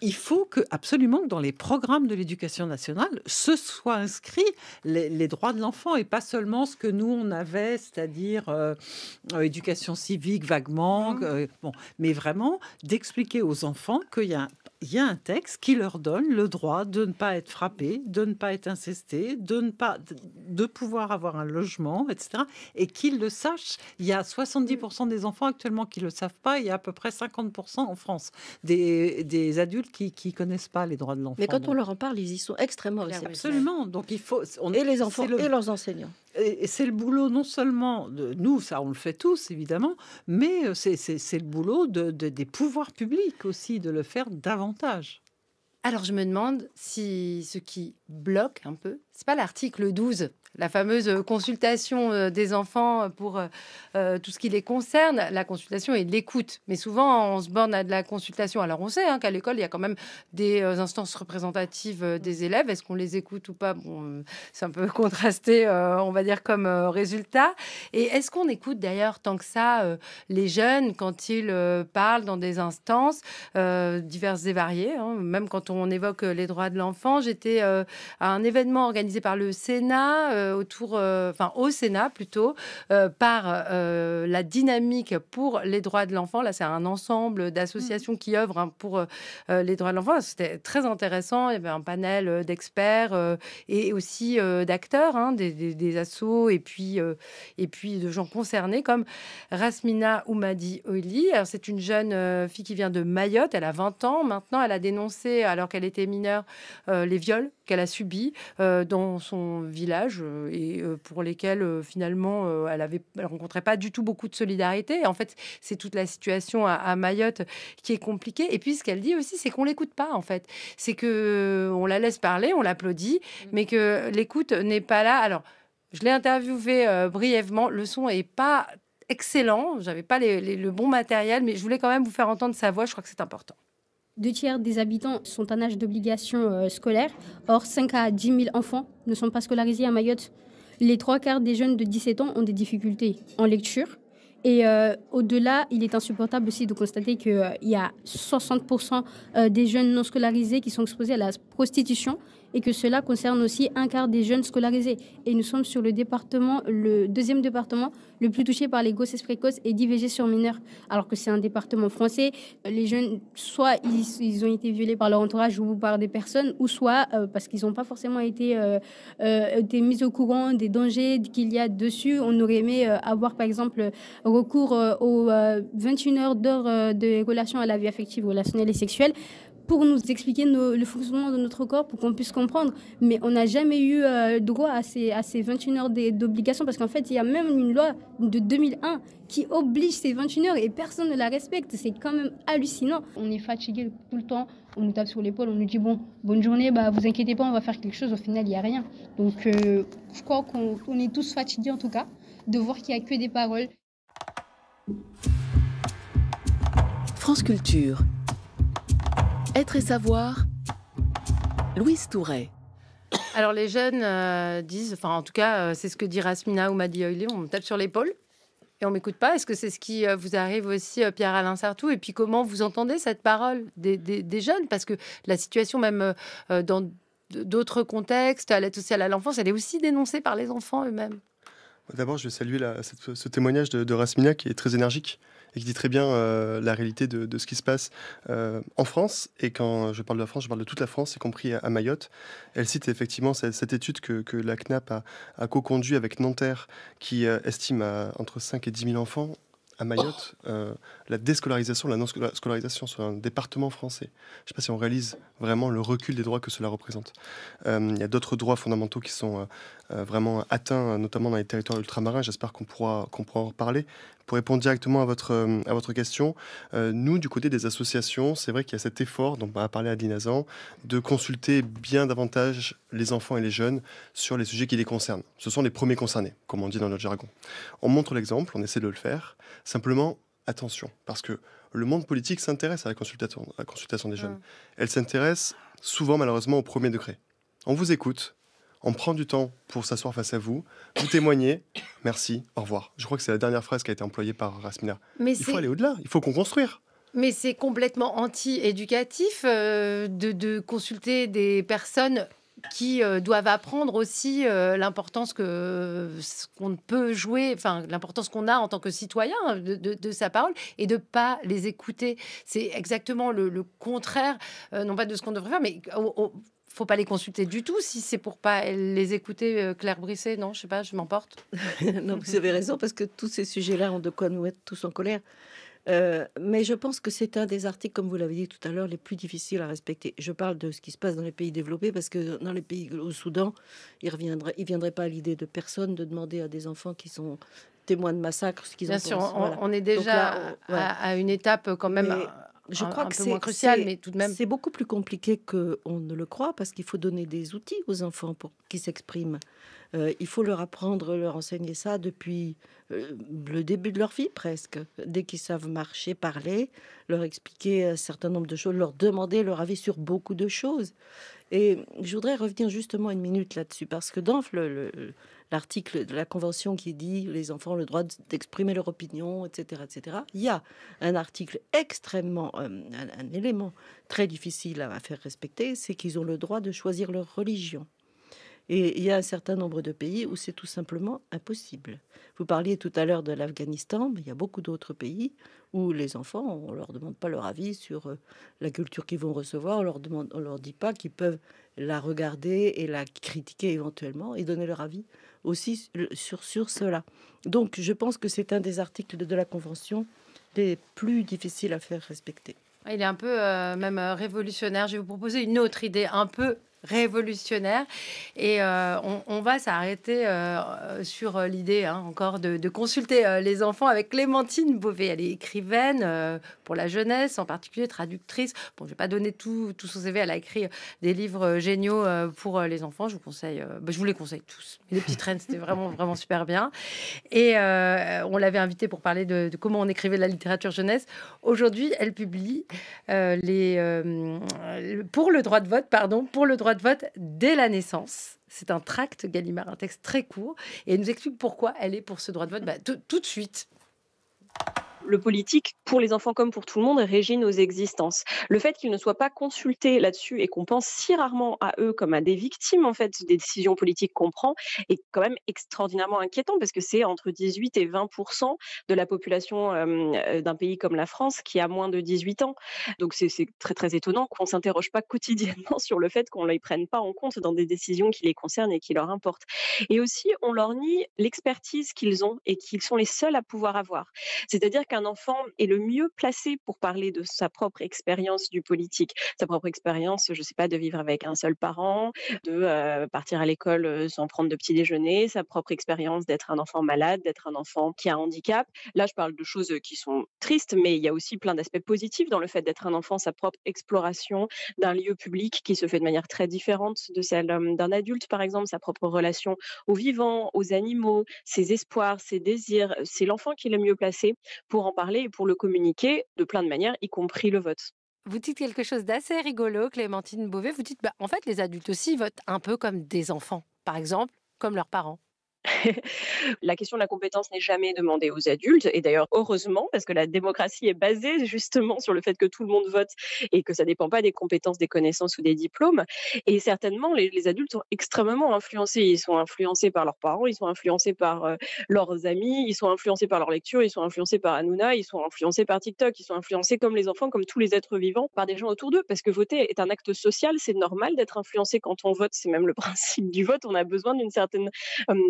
il faut absolument que dans les programmes de l'éducation nationale, ce soit inscrit les droits de l'enfant et pas seulement ce que nous, on avait, c'est-à-dire éducation civique vaguement, mais vraiment d'expliquer aux enfants qu'il y a un texte qui leur donne le droit de ne pas être frappé, de ne pas être incesté, de pouvoir avoir un logement, etc. Et qu'ils le sachent. Il y a 70% des enfants actuellement qui ne le savent pas. Il y a à peu près 50% en France des adultes qui connaissent pas les droits de l'enfant. Mais quand on leur en parle, ils y sont extrêmement réceptifs. Absolument. Donc il faut... Et les enfants et leurs enseignants. Et c'est le boulot non seulement de nous, ça on le fait tous évidemment, mais c'est le boulot des pouvoirs publics aussi de le faire davantage. Alors je me demande si ce qui bloque un peu, c'est pas l'article 12, la fameuse consultation des enfants pour tout ce qui les concerne, la consultation et l'écoute. Mais souvent, on se borne à de la consultation. Alors, on sait qu'à l'école, il y a quand même des instances représentatives des élèves. Est-ce qu'on les écoute ou pas? Bon, c'est un peu contrasté, on va dire, comme résultat. Et est-ce qu'on écoute d'ailleurs tant que ça les jeunes quand ils parlent dans des instances diverses et variées, même quand on évoque les droits de l'enfant? J'étais à un événement organisé par le Sénat, au Sénat plutôt, par la dynamique pour les droits de l'enfant. Là, c'est un ensemble d'associations qui œuvrent pour les droits de l'enfant. C'était très intéressant. Il y avait un panel d'experts et aussi d'acteurs, des assos et puis de gens concernés comme Rasmina Oumadi Oili. Alors, c'est une jeune fille qui vient de Mayotte. Elle a 20 ans. Maintenant, elle a dénoncé, alors qu'elle était mineure, les viols qu'elle a subis dans son village et pour lesquels finalement elle rencontrait pas du tout beaucoup de solidarité. Et en fait, c'est toute la situation à Mayotte qui est compliquée. Et puis ce qu'elle dit aussi, c'est qu'on l'écoute pas en fait. C'est que on la laisse parler, on l'applaudit, mais que l'écoute n'est pas là. Alors, je l'ai interviewée brièvement. Le son est pas excellent. J'avais pas le bon matériel, mais je voulais quand même vous faire entendre sa voix. Je crois que c'est important. 2/3 des habitants sont en âge d'obligation scolaire. Or, 5 à 10 000 enfants ne sont pas scolarisés à Mayotte. Les 3/4 des jeunes de 17 ans ont des difficultés en lecture. Et au-delà, il est insupportable aussi de constater qu'il y a 60% des jeunes non scolarisés qui sont exposés à la prostitution et que cela concerne aussi 1/4 des jeunes scolarisés. Et nous sommes sur le deuxième département le plus touché par les grossesses précoces et d'IVG sur mineurs, alors que c'est un département français. Les jeunes, soit ils ont été violés par leur entourage ou par des personnes, ou soit parce qu'ils n'ont pas forcément été mis au courant des dangers qu'il y a dessus. On aurait aimé avoir, par exemple, recours aux 21 heures d'heures de relations à la vie affective, relationnelle et sexuelle, pour nous expliquer le fonctionnement de notre corps, pour qu'on puisse comprendre. Mais on n'a jamais eu droit à ces 21 heures d'obligation, parce qu'en fait, il y a même une loi de 2001 qui oblige ces 21 heures et personne ne la respecte. C'est quand même hallucinant. On est fatigué tout le temps, on nous tape sur l'épaule, on nous dit bonne journée, vous inquiétez pas, on va faire quelque chose. Au final, il n'y a rien. Donc, je crois qu'on est tous fatigués, en tout cas, de voir qu'il n'y a que des paroles. France Culture. Être et savoir, Louise Touret. Alors les jeunes disent, enfin en tout cas c'est ce que dit Rasmina Oumadi Oili, on me tape sur l'épaule. Et on m'écoute pas. Est-ce que c'est ce qui vous arrive aussi, Pierre-Alain Sarthou? Et puis comment vous entendez cette parole des jeunes? Parce que la situation même dans d'autres contextes, à l'aide sociale à l'enfance, elle est aussi dénoncée par les enfants eux-mêmes. D'abord, je vais saluer ce témoignage de Rasmina qui est très énergique et qui dit très bien la réalité de ce qui se passe en France. Et quand je parle de la France, je parle de toute la France, y compris à Mayotte. Elle cite effectivement cette étude que la CNAP a co-conduit avec Nanterre, qui estime à entre 5 et 10 000 enfants à Mayotte, la déscolarisation, la non-scolarisation sur un département français. Je ne sais pas si on réalise vraiment le recul des droits que cela représente. Il y a d'autres droits fondamentaux qui sont vraiment atteints, notamment dans les territoires ultramarins. J'espère qu'on pourra en reparler. Pour répondre directement à votre question, nous, du côté des associations, c'est vrai qu'il y a cet effort, dont a parlé Adeline Hazan, de consulter bien davantage les enfants et les jeunes sur les sujets qui les concernent. Ce sont les premiers concernés, comme on dit dans notre jargon. On montre l'exemple, on essaie de le faire. Simplement, attention, parce que le monde politique s'intéresse à la consultation des jeunes. Elle s'intéresse souvent, malheureusement, au premier degré. On vous écoute, on prend du temps pour s'asseoir face à vous, vous témoignez, merci, au revoir. Je crois que c'est la dernière phrase qui a été employée par Rasmina. Il faut aller au-delà, il faut qu'on construire. Mais c'est complètement anti-éducatif de consulter des personnes qui doivent apprendre aussi l'importance qu'on peut jouer, enfin l'importance qu'on a en tant que citoyen de sa parole et de pas les écouter. C'est exactement le contraire, non pas de ce qu'on devrait faire, mais faut pas les consulter du tout si c'est pour pas les écouter. Claire Brisset, non, je sais pas, je m'emporte. Non, vous avez raison, parce que tous ces sujets-là ont de quoi nous mettre tous en colère. Mais je pense que c'est un des articles, comme vous l'avez dit tout à l'heure, les plus difficiles à respecter. Je parle de ce qui se passe dans les pays développés, parce que dans les pays au Soudan, il viendrait pas à l'idée de personne de demander à des enfants qui sont témoins de massacres ce qu'ils en pensent. Bien sûr, Voilà. on est déjà à une étape quand même. Je crois que c'est moins crucial, mais tout de même. C'est beaucoup plus compliqué qu'on ne le croit, parce qu'il faut donner des outils aux enfants pour qu'ils s'expriment. Il faut leur apprendre, leur enseigner ça depuis le début de leur vie presque. Dès qu'ils savent marcher, parler, leur expliquer un certain nombre de choses, leur demander leur avis sur beaucoup de choses. Et je voudrais revenir justement une minute là-dessus, parce que dans l'article de la Convention qui dit les enfants ont le droit d'exprimer leur opinion, etc., il y a un article extrêmement, un élément très difficile à faire respecter, c'est qu'ils ont le droit de choisir leur religion. Et il y a un certain nombre de pays où c'est tout simplement impossible. Vous parliez tout à l'heure de l'Afghanistan, mais il y a beaucoup d'autres pays où les enfants, on leur demande pas leur avis sur la culture qu'ils vont recevoir, on leur dit pas qu'ils peuvent la regarder et la critiquer éventuellement et donner leur avis aussi sur cela. Donc je pense que c'est un des articles de la Convention les plus difficiles à faire respecter. Il est un peu même révolutionnaire. Je vais vous proposer une autre idée un peu révolutionnaire et on va s'arrêter sur l'idée encore de consulter les enfants avec Clémentine Beauvais. Elle est écrivaine pour la jeunesse, en particulier traductrice. Bon, je vais pas donner tout son CV. Elle a écrit des livres géniaux pour les enfants. Je vous conseille, je vous les conseille tous. Les Petites Reines, c'était vraiment super bien. Et on l'avait invitée pour parler de comment on écrivait de la littérature jeunesse. Aujourd'hui, elle publie pour le droit de vote dès la naissance. C'est un tract Gallimard, un texte très court, et elle nous explique pourquoi elle est pour ce droit de vote tout de suite. Le politique, pour les enfants comme pour tout le monde, régit nos existences. Le fait qu'ils ne soient pas consultés là-dessus et qu'on pense si rarement à eux comme à des victimes en fait des décisions politiques qu'on prend est quand même extraordinairement inquiétant, parce que c'est entre 18 et 20% de la population d'un pays comme la France qui a moins de 18 ans. Donc c'est très très étonnant qu'on ne s'interroge pas quotidiennement sur le fait qu'on ne les prenne pas en compte dans des décisions qui les concernent et qui leur importent. Et aussi, on leur nie l'expertise qu'ils ont et qu'ils sont les seuls à pouvoir avoir. C'est-à-dire qu'un enfant est le mieux placé pour parler de sa propre expérience du politique, sa propre expérience, je ne sais pas, de vivre avec un seul parent, de partir à l'école sans prendre de petit déjeuner, sa propre expérience d'être un enfant malade, d'être un enfant qui a un handicap. Là, je parle de choses qui sont tristes, mais il y a aussi plein d'aspects positifs dans le fait d'être un enfant, sa propre exploration d'un lieu public qui se fait de manière très différente de celle d'un adulte, par exemple, sa propre relation aux vivants, aux animaux, ses espoirs, ses désirs. C'est l'enfant qui est le mieux placé pour en parler et pour le communiquer de plein de manières, y compris le vote. Vous dites quelque chose d'assez rigolo, Clémentine Beauvais. Vous dites, en fait, les adultes aussi votent un peu comme des enfants, par exemple, comme leurs parents. La question de la compétence n'est jamais demandée aux adultes, et d'ailleurs heureusement, parce que la démocratie est basée justement sur le fait que tout le monde vote et que ça ne dépend pas des compétences, des connaissances ou des diplômes. Et certainement, les adultes sont extrêmement influencés. Ils sont influencés par leurs parents, ils sont influencés par leurs amis, ils sont influencés par leur lecture, ils sont influencés par Hanouna, ils sont influencés par TikTok, ils sont influencés comme les enfants, comme tous les êtres vivants, par des gens autour d'eux, parce que voter est un acte social, c'est normal d'être influencé quand on vote, c'est même le principe du vote, on a besoin d'un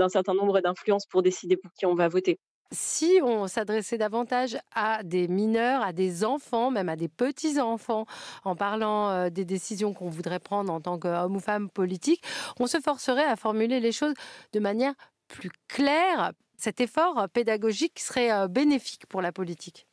certain nombre d'influences pour décider pour qui on va voter. Si on s'adressait davantage à des mineurs, à des enfants, même à des petits-enfants, en parlant des décisions qu'on voudrait prendre en tant qu'homme ou femme politique, on se forcerait à formuler les choses de manière plus claire. Cet effort pédagogique serait bénéfique pour la politique.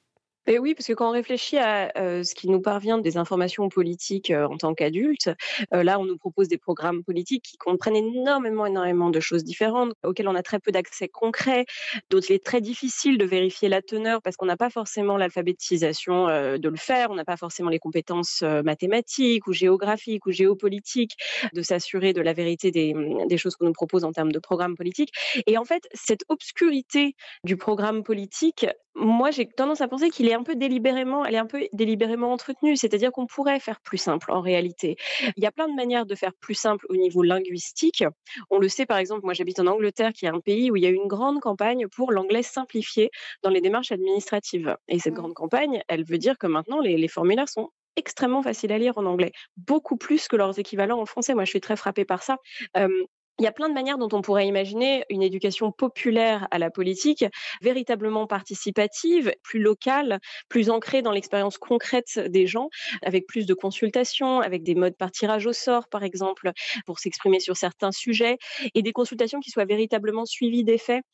Et oui, parce que quand on réfléchit à ce qui nous parvient des informations politiques en tant qu'adultes, là, on nous propose des programmes politiques qui comprennent énormément de choses différentes, auxquelles on a très peu d'accès concret. D'autres, il est très difficile de vérifier la teneur parce qu'on n'a pas forcément l'alphabétisation de le faire, on n'a pas forcément les compétences mathématiques ou géographiques ou géopolitiques de s'assurer de la vérité des choses qu'on nous propose en termes de programmes politiques. Et en fait, cette obscurité du programme politique, moi, j'ai tendance à penser elle est un peu délibérément entretenue, c'est-à-dire qu'on pourrait faire plus simple en réalité. Il y a plein de manières de faire plus simple au niveau linguistique. On le sait par exemple, moi j'habite en Angleterre, qui est un pays où il y a eu une grande campagne pour l'anglais simplifié dans les démarches administratives. Et cette grande campagne, elle veut dire que maintenant les formulaires sont extrêmement faciles à lire en anglais, beaucoup plus que leurs équivalents en français. Moi, je suis très frappée par ça. Il y a plein de manières dont on pourrait imaginer une éducation populaire à la politique, véritablement participative, plus locale, plus ancrée dans l'expérience concrète des gens, avec plus de consultations, avec des modes par tirage au sort, par exemple, pour s'exprimer sur certains sujets, et des consultations qui soient véritablement suivies des faits.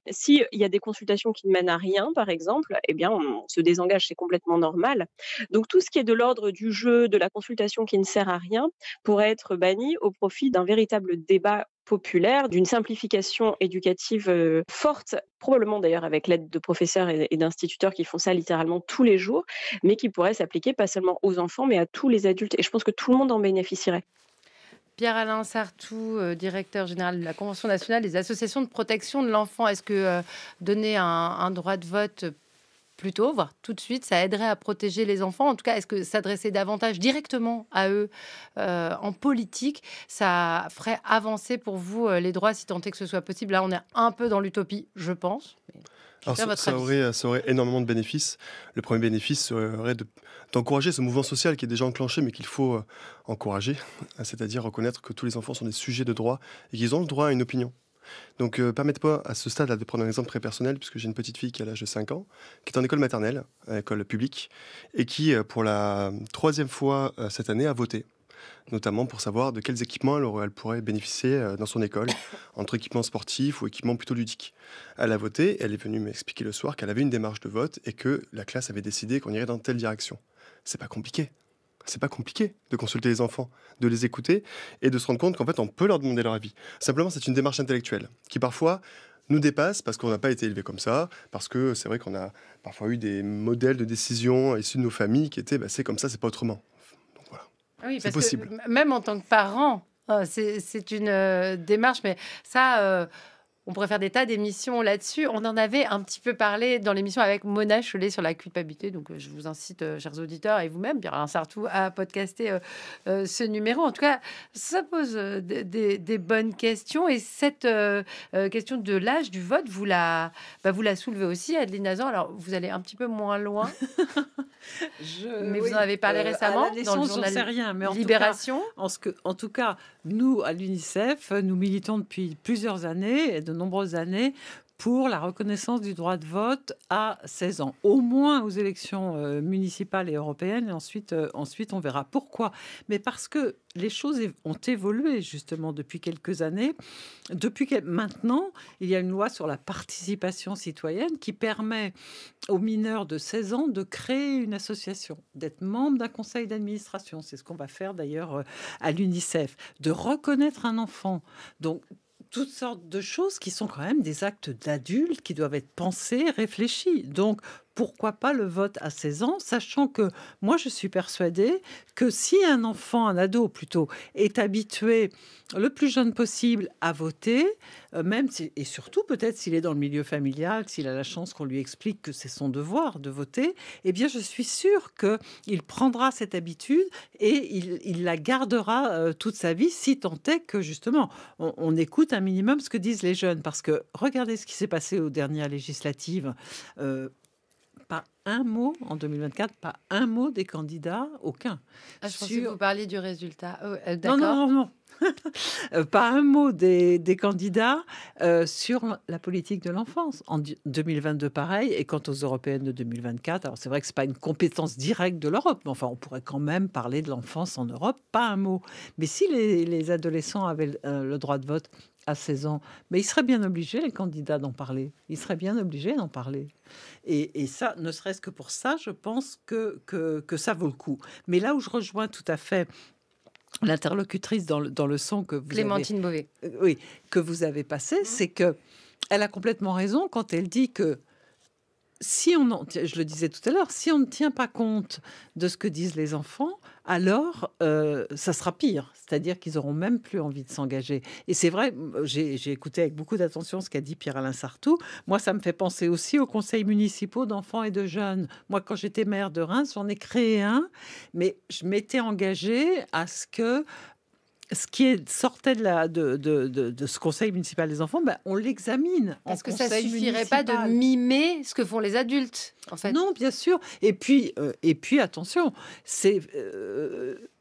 S'il y a des consultations qui ne mènent à rien, par exemple, eh bien, on se désengage, c'est complètement normal. Donc, tout ce qui est de l'ordre du jeu, de la consultation qui ne sert à rien, pourrait être banni au profit d'un véritable débat populaire, d'une simplification éducative forte, probablement d'ailleurs avec l'aide de professeurs et d'instituteurs qui font ça littéralement tous les jours, mais qui pourrait s'appliquer pas seulement aux enfants, mais à tous les adultes. Et je pense que tout le monde en bénéficierait. Pierre-Alain Sarthou, directeur général de la Convention nationale des associations de protection de l'enfant. Est-ce que donner un droit de vote plus tôt, voire tout de suite, ça aiderait à protéger les enfants? En tout cas, est-ce que s'adresser davantage directement à eux en politique, ça ferait avancer pour vous les droits, si tant est que ce soit possible? Là, on est un peu dans l'utopie, je pense. Alors, ça aurait énormément de bénéfices. Le premier bénéfice serait d'encourager ce mouvement social qui est déjà enclenché, mais qu'il faut encourager, c'est-à-dire reconnaître que tous les enfants sont des sujets de droit et qu'ils ont le droit à une opinion. Donc, permettez-moi à ce stade de prendre un exemple très personnel, puisque j'ai une petite fille qui a l'âge de 5 ans, qui est en école maternelle, école publique, et qui, pour la 3e fois cette année, a voté. Notamment pour savoir de quels équipements elle pourrait bénéficier dans son école, entre équipements sportifs ou équipements plutôt ludiques. Elle a voté, elle est venue m'expliquer le soir qu'elle avait une démarche de vote et que la classe avait décidé qu'on irait dans telle direction. C'est pas compliqué. C'est pas compliqué de consulter les enfants, de les écouter et de se rendre compte qu'en fait, on peut leur demander leur avis. Simplement, c'est une démarche intellectuelle qui parfois nous dépasse parce qu'on n'a pas été élevé comme ça, parce que c'est vrai qu'on a parfois eu des modèles de décision issus de nos familles qui étaient c'est comme ça, c'est pas autrement. Donc voilà. Oui, c'est parce possible. que même en tant que parent, c'est une démarche, mais ça... on pourrait faire des tas d'émissions là-dessus. On en avait un petit peu parlé dans l'émission avec Mona Chollet sur la culpabilité. Donc, je vous incite, chers auditeurs, et vous-même, Pierre-Alain Sarthou, à podcaster ce numéro. En tout cas, ça pose des bonnes questions. Et cette question de l'âge du vote, vous la soulevez aussi, Adeline Hazan. Alors, vous allez un petit peu moins loin. Mais vous en avez parlé récemment dans le journal rien, mais Libération. En tout cas, nous, à l'UNICEF, nous militons depuis plusieurs années, de nombreuses années, pour la reconnaissance du droit de vote à 16 ans, au moins aux élections municipales et européennes, et ensuite on verra pourquoi. Mais parce que les choses ont évolué justement depuis quelques années. Maintenant, il y a une loi sur la participation citoyenne qui permet aux mineurs de 16 ans de créer une association, d'être membre d'un conseil d'administration. C'est ce qu'on va faire d'ailleurs à l'UNICEF, de reconnaître un enfant. Donc, toutes sortes de choses qui sont quand même des actes d'adultes qui doivent être pensés, réfléchis. Donc, pourquoi pas le vote à 16 ans, sachant que moi, je suis persuadée que si un enfant, un ado plutôt, est habitué le plus jeune possible à voter, même si, et surtout peut-être s'il est dans le milieu familial, s'il a la chance qu'on lui explique que c'est son devoir de voter, eh bien je suis sûre qu'il prendra cette habitude et il la gardera toute sa vie, si tant est que justement on écoute un minimum ce que disent les jeunes. Parce que regardez ce qui s'est passé aux dernières législatives. Pas un mot en 2024, pas un mot des candidats, aucun. Je pensais que vous parliez du résultat. Non, D'accord. non. Pas un mot des candidats sur la politique de l'enfance. En 2022, pareil. Et quant aux européennes de 2024, alors c'est vrai que c'est pas une compétence directe de l'Europe, mais enfin, on pourrait quand même parler de l'enfance en Europe, pas un mot. Mais si les adolescents avaient le droit de vote à 16 ans, mais ils seraient bien obligés, les candidats, d'en parler. Ils seraient bien obligés d'en parler. Et ça, ne serait-ce que pour ça, je pense que ça vaut le coup. Mais là où je rejoins tout à fait l'interlocutrice dans le son que vous Clémentine Beauvais. Oui, que vous avez passé, c'est que elle a complètement raison quand elle dit que si je le disais tout à l'heure, si on ne tient pas compte de ce que disent les enfants, alors ça sera pire. C'est-à-dire qu'ils auront même plus envie de s'engager. Et c'est vrai, j'ai écouté avec beaucoup d'attention ce qu'a dit Pierre-Alain Sartoux. Moi, ça me fait penser aussi aux conseils municipaux d'enfants et de jeunes. Moi, quand j'étais maire de Reims, j'en ai créé un, mais je m'étais engagée à ce que ce qui sortait de ce conseil municipal des enfants, on l'examine. Est-ce que ça suffirait pas de mimer ce que font les adultes, en fait? Non, bien sûr. Et puis attention, c'est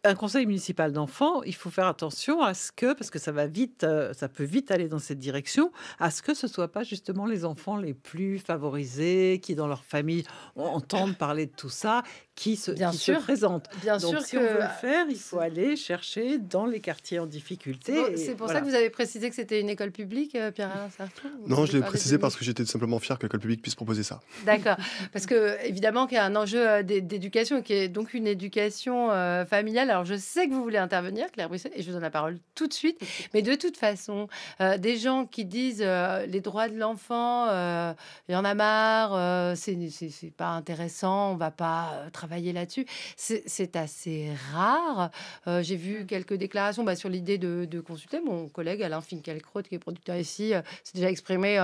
un conseil municipal d'enfants. Il faut faire attention à ce que, parce que ça va vite, ça peut vite aller dans cette direction, à ce que ce soit pas justement les enfants les plus favorisés qui, dans leur famille, entendent parler de tout ça, qui se présentent. Bien Donc, sûr si on veut le faire, il faut aller chercher dans les quartiers en difficulté. C'est pour ça que vous avez précisé que c'était une école publique, Pierre-Alain Sartoux? Non, je l'ai précisé parce que j'étais simplement fier que l'école publique puisse proposer ça. D'accord. Parce que, évidemment, qu'il y a un enjeu d'éducation, qui est donc une éducation familiale. Alors, je sais que vous voulez intervenir, Claire Brisset, et je vous donne la parole tout de suite. Mais de toute façon, des gens qui disent les droits de l'enfant, il y en a marre, c'est pas intéressant, on va pas travailler là-dessus. C'est assez rare. J'ai vu quelques déclarations sur l'idée de consulter. Mon collègue Alain Finkielkraut, qui est producteur ici, s'est déjà exprimé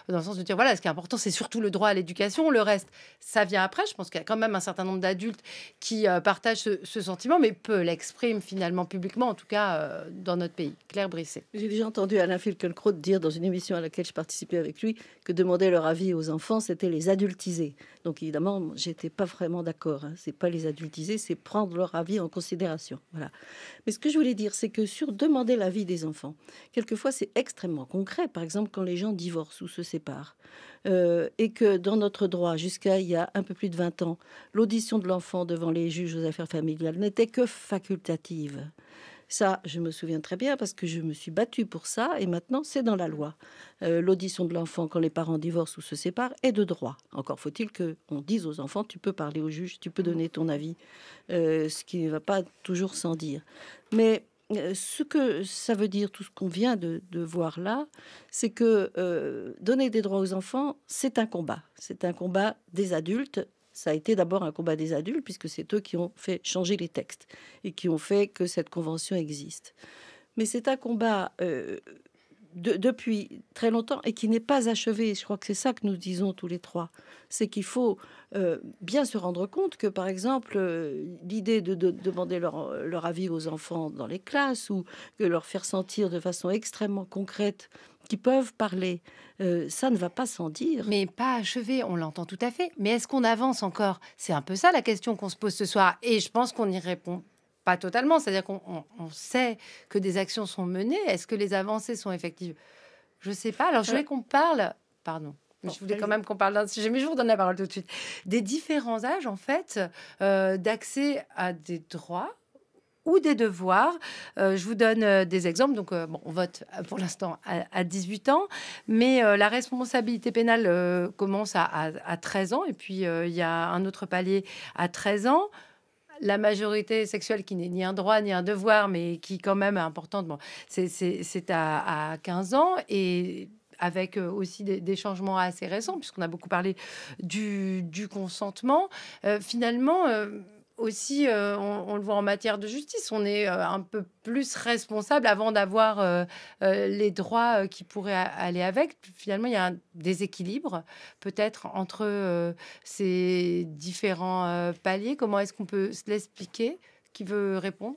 dans le sens de dire, voilà, ce qui est important, c'est surtout le droit à l'éducation. Le reste, ça vient après. Je pense qu'il y a quand même un certain nombre d'adultes qui partagent ce sentiment, mais peu l'expriment finalement publiquement, en tout cas dans notre pays. Claire Brisset. J'ai déjà entendu Alain Finkielkraut dire dans une émission à laquelle je participais avec lui que demander leur avis aux enfants, c'était les adultiser. Donc évidemment, j'étais pas vraiment d'accord. C'est pas les adultiser, c'est prendre leur avis en considération. Voilà. Mais ce que je voulais dire, c'est que sur demander l'avis des enfants, quelquefois c'est extrêmement concret. Par exemple, quand les gens divorcent ou se séparent, et que dans notre droit, jusqu'à il y a un peu plus de 20 ans, l'audition de l'enfant devant les juges aux affaires familiales n'était que facultative. Ça, je me souviens très bien parce que je me suis battue pour ça et maintenant c'est dans la loi. L'audition de l'enfant quand les parents divorcent ou se séparent est de droit. Encore faut-il qu'on dise aux enfants, tu peux parler au juge, tu peux donner ton avis, ce qui ne va pas toujours sans dire. Mais ce que ça veut dire, tout ce qu'on vient de voir là, c'est que donner des droits aux enfants, c'est un combat. C'est un combat des adultes. Ça a été d'abord un combat des adultes, puisque c'est eux qui ont fait changer les textes et qui ont fait que cette convention existe. Mais c'est un combat depuis très longtemps et qui n'est pas achevé. Je crois que c'est ça que nous disons tous les trois. C'est qu'il faut bien se rendre compte que, par exemple, l'idée de demander leur avis aux enfants dans les classes ou de leur faire sentir de façon extrêmement concrète qu'ils peuvent parler, ça ne va pas sans dire. Mais pas achevé, on l'entend tout à fait. Mais est-ce qu'on avance encore? C'est un peu ça la question qu'on se pose ce soir. Et je pense qu'on y répond pas totalement. C'est-à-dire qu'on sait que des actions sont menées. Est-ce que les avancées sont effectives? Je sais pas. Alors, je voulais qu'on parle... Pardon. Mais je voulais quand même qu'on parle d'un sujet, mais je vous donne la parole tout de suite. Des différents âges, en fait, d'accès à des droits ou des devoirs. Je vous donne des exemples. Donc, on vote pour l'instant à 18 ans, mais la responsabilité pénale commence à 13 ans, et puis il y a un autre palier à 13 ans. La majorité sexuelle, qui n'est ni un droit ni un devoir, mais qui quand même est importante, c'est à 15 ans, et avec aussi des changements assez récents, puisqu'on a beaucoup parlé du consentement. Finalement, aussi, on le voit en matière de justice, on est un peu plus responsable avant d'avoir les droits qui pourraient aller avec. Finalement, il y a un déséquilibre peut-être entre ces différents paliers. Comment est-ce qu'on peut se l'expliquer? Qui veut répondre?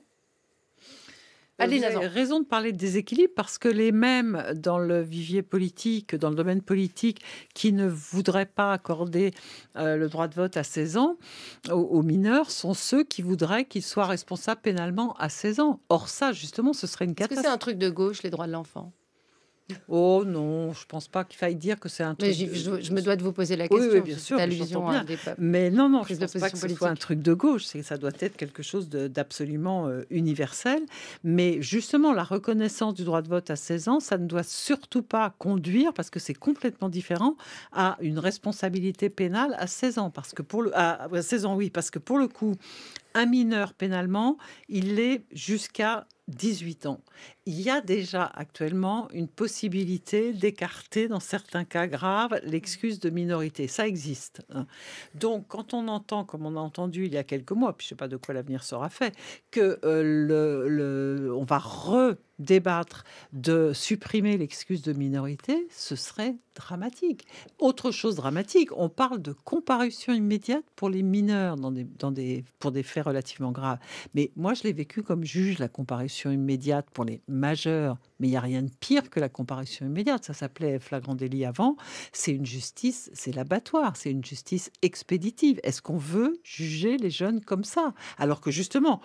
Vous avez raison de parler de déséquilibre parce que les mêmes dans le vivier politique, dans le domaine politique, qui ne voudraient pas accorder le droit de vote à 16 ans aux mineurs sont ceux qui voudraient qu'ils soient responsables pénalement à 16 ans. Or ça, justement, ce serait une Est-ce que catastrophe. c'est un truc de gauche, les droits de l'enfant? Oh non, je pense pas qu'il faille dire que c'est un truc. Mais je me dois de vous poser la question. Oui, bien c'est sûr, allusion j'entends bien. à des peuples. Mais non, je Prise ne de pense pas que position ce soit un politique. truc de gauche. Ça doit être quelque chose d'absolument universel. Mais justement, la reconnaissance du droit de vote à 16 ans, ça ne doit surtout pas conduire, parce que c'est complètement différent, à une responsabilité pénale à 16 ans. Parce que à 16 ans, oui, parce que pour le coup, un mineur pénalement, il l'est jusqu'à 18 ans. Il y a déjà actuellement une possibilité d'écarter, dans certains cas graves, l'excuse de minorité. Ça existe. Donc, quand on entend, comme on a entendu il y a quelques mois, puis je ne sais pas de quoi l'avenir sera fait, que on va redébattre de supprimer l'excuse de minorité, ce serait dramatique. Autre chose dramatique, on parle de comparution immédiate pour les mineurs pour des faits relativement graves. Mais moi, je l'ai vécu comme juge, la comparution immédiate pour les majeurs. Mais il n'y a rien de pire que la comparution immédiate. Ça s'appelait flagrant délit avant. C'est une justice, c'est l'abattoir, c'est une justice expéditive. Est-ce qu'on veut juger les jeunes comme ça? Alors que justement,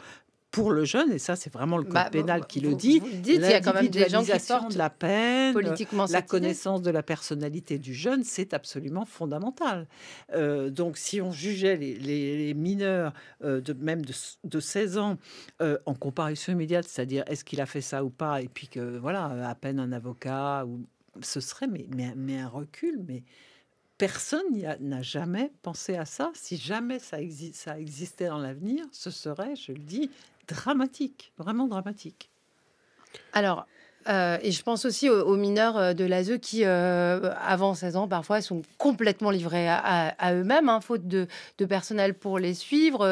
pour le jeune, et ça c'est vraiment le code pénal qui le dit, vous le dites, il y a quand même des gens qui l'individualisation portent de la peine, politiquement la cette idée. connaissance de la personnalité du jeune, c'est absolument fondamental. Donc si on jugeait les mineurs de 16 ans en comparution immédiate, c'est-à-dire est-ce qu'il a fait ça ou pas, et puis que voilà, à peine un avocat, ce serait mais un recul, mais personne n'a jamais pensé à ça. Si jamais ça existait dans l'avenir, ce serait, je le dis, dramatique, vraiment dramatique. Alors, et je pense aussi aux mineurs de l'ASE qui, avant 16 ans, parfois, sont complètement livrés à eux-mêmes, faute de personnel pour les suivre,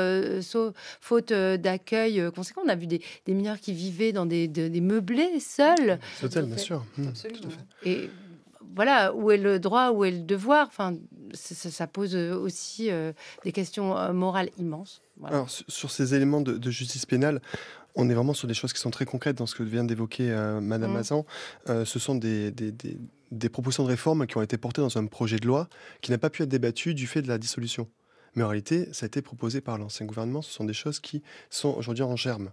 faute d'accueil conséquent. On a vu des mineurs qui vivaient dans des meublés seuls. Des hôtels, bien sûr. Absolument. Tout à fait. Et voilà, où est le droit, où est le devoir? Enfin, ça pose aussi des questions morales immenses. Voilà. Alors, sur ces éléments de justice pénale, on est vraiment sur des choses qui sont très concrètes dans ce que vient d'évoquer Madame Mazan. Ce sont des propositions de réforme qui ont été portées dans un projet de loi qui n'a pas pu être débattu du fait de la dissolution. Mais en réalité, ça a été proposé par l'ancien gouvernement. Ce sont des choses qui sont aujourd'hui en germe.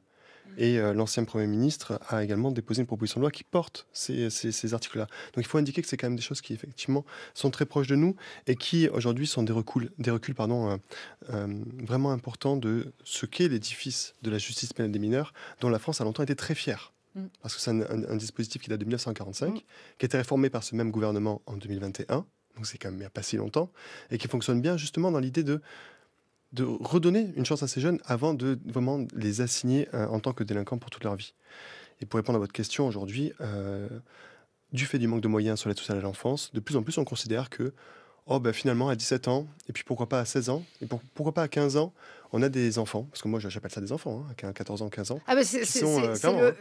Et l'ancien Premier ministre a également déposé une proposition de loi qui porte ces articles-là. Donc il faut indiquer que c'est quand même des choses qui effectivement sont très proches de nous et qui aujourd'hui sont des reculs vraiment importants de ce qu'est l'édifice de la justice pénale des mineurs, dont la France a longtemps été très fière. Parce que c'est un dispositif qui date de 1945, qui a été réformé par ce même gouvernement en 2021, donc c'est quand même il n'y a pas si longtemps, et qui fonctionne bien justement dans l'idée de redonner une chance à ces jeunes avant de vraiment les assigner en tant que délinquants pour toute leur vie. Et pour répondre à votre question aujourd'hui, du fait du manque de moyens sur l'aide sociale à l'enfance, de plus en plus on considère que finalement à 17 ans, et puis pourquoi pas à 16 ans, et pourquoi pas à 15 ans, on a des enfants, parce que moi j'appelle ça des enfants, à 14 ans, 15 ans.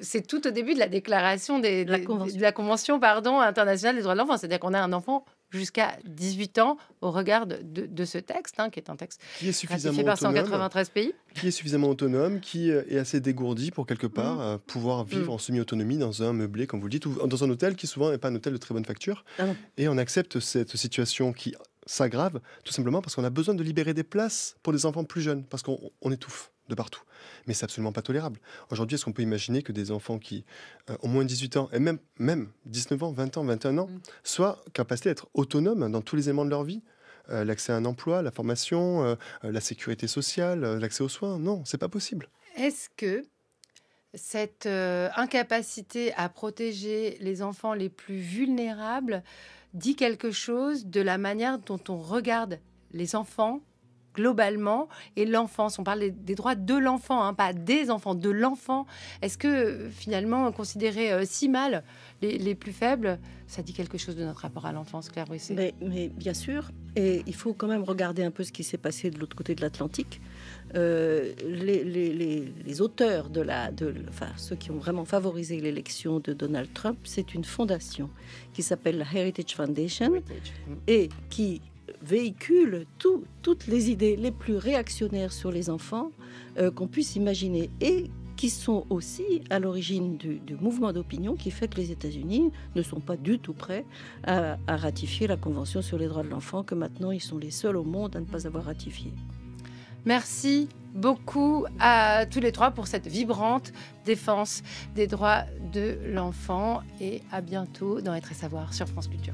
C'est tout au début de la déclaration de la Convention internationale des droits de l'enfant. C'est-à-dire qu'on a un enfant jusqu'à 18 ans au regard de ce texte, qui est un texte qui est suffisamment ratifié par autonome, 193 pays. Qui est suffisamment autonome, qui est assez dégourdi pour quelque part pouvoir vivre en semi-autonomie dans un meublé, comme vous le dites, ou dans un hôtel qui souvent n'est pas un hôtel de très bonne facture. Et on accepte cette situation qui s'aggrave tout simplement parce qu'on a besoin de libérer des places pour des enfants plus jeunes, parce qu'on étouffe de partout. Mais c'est absolument pas tolérable. Aujourd'hui, est-ce qu'on peut imaginer que des enfants qui ont moins de 18 ans, et même 19 ans, 20 ans, 21 ans, soient capables d'être autonomes dans tous les éléments de leur vie? L'accès à un emploi, la formation, la sécurité sociale, l'accès aux soins? Non, c'est pas possible. Est-ce que cette incapacité à protéger les enfants les plus vulnérables dit quelque chose de la manière dont on regarde les enfants globalement et l'enfance. On parle des droits de l'enfant, hein, pas des enfants, de l'enfant. Est-ce que finalement, considérer si mal les plus faibles, ça dit quelque chose de notre rapport à l'enfance, Claire Brisset? Mais bien sûr, et il faut quand même regarder un peu ce qui s'est passé de l'autre côté de l'Atlantique. Les auteurs ceux qui ont vraiment favorisé l'élection de Donald Trump, c'est une fondation qui s'appelle la Heritage Foundation et qui véhicule toutes les idées les plus réactionnaires sur les enfants qu'on puisse imaginer et qui sont aussi à l'origine du mouvement d'opinion qui fait que les États-Unis ne sont pas du tout prêts à ratifier la Convention sur les droits de l'enfant, que maintenant ils sont les seuls au monde à ne pas avoir ratifié. Merci beaucoup à tous les trois pour cette vibrante défense des droits de l'enfant et à bientôt dans Être et Savoir sur France Culture.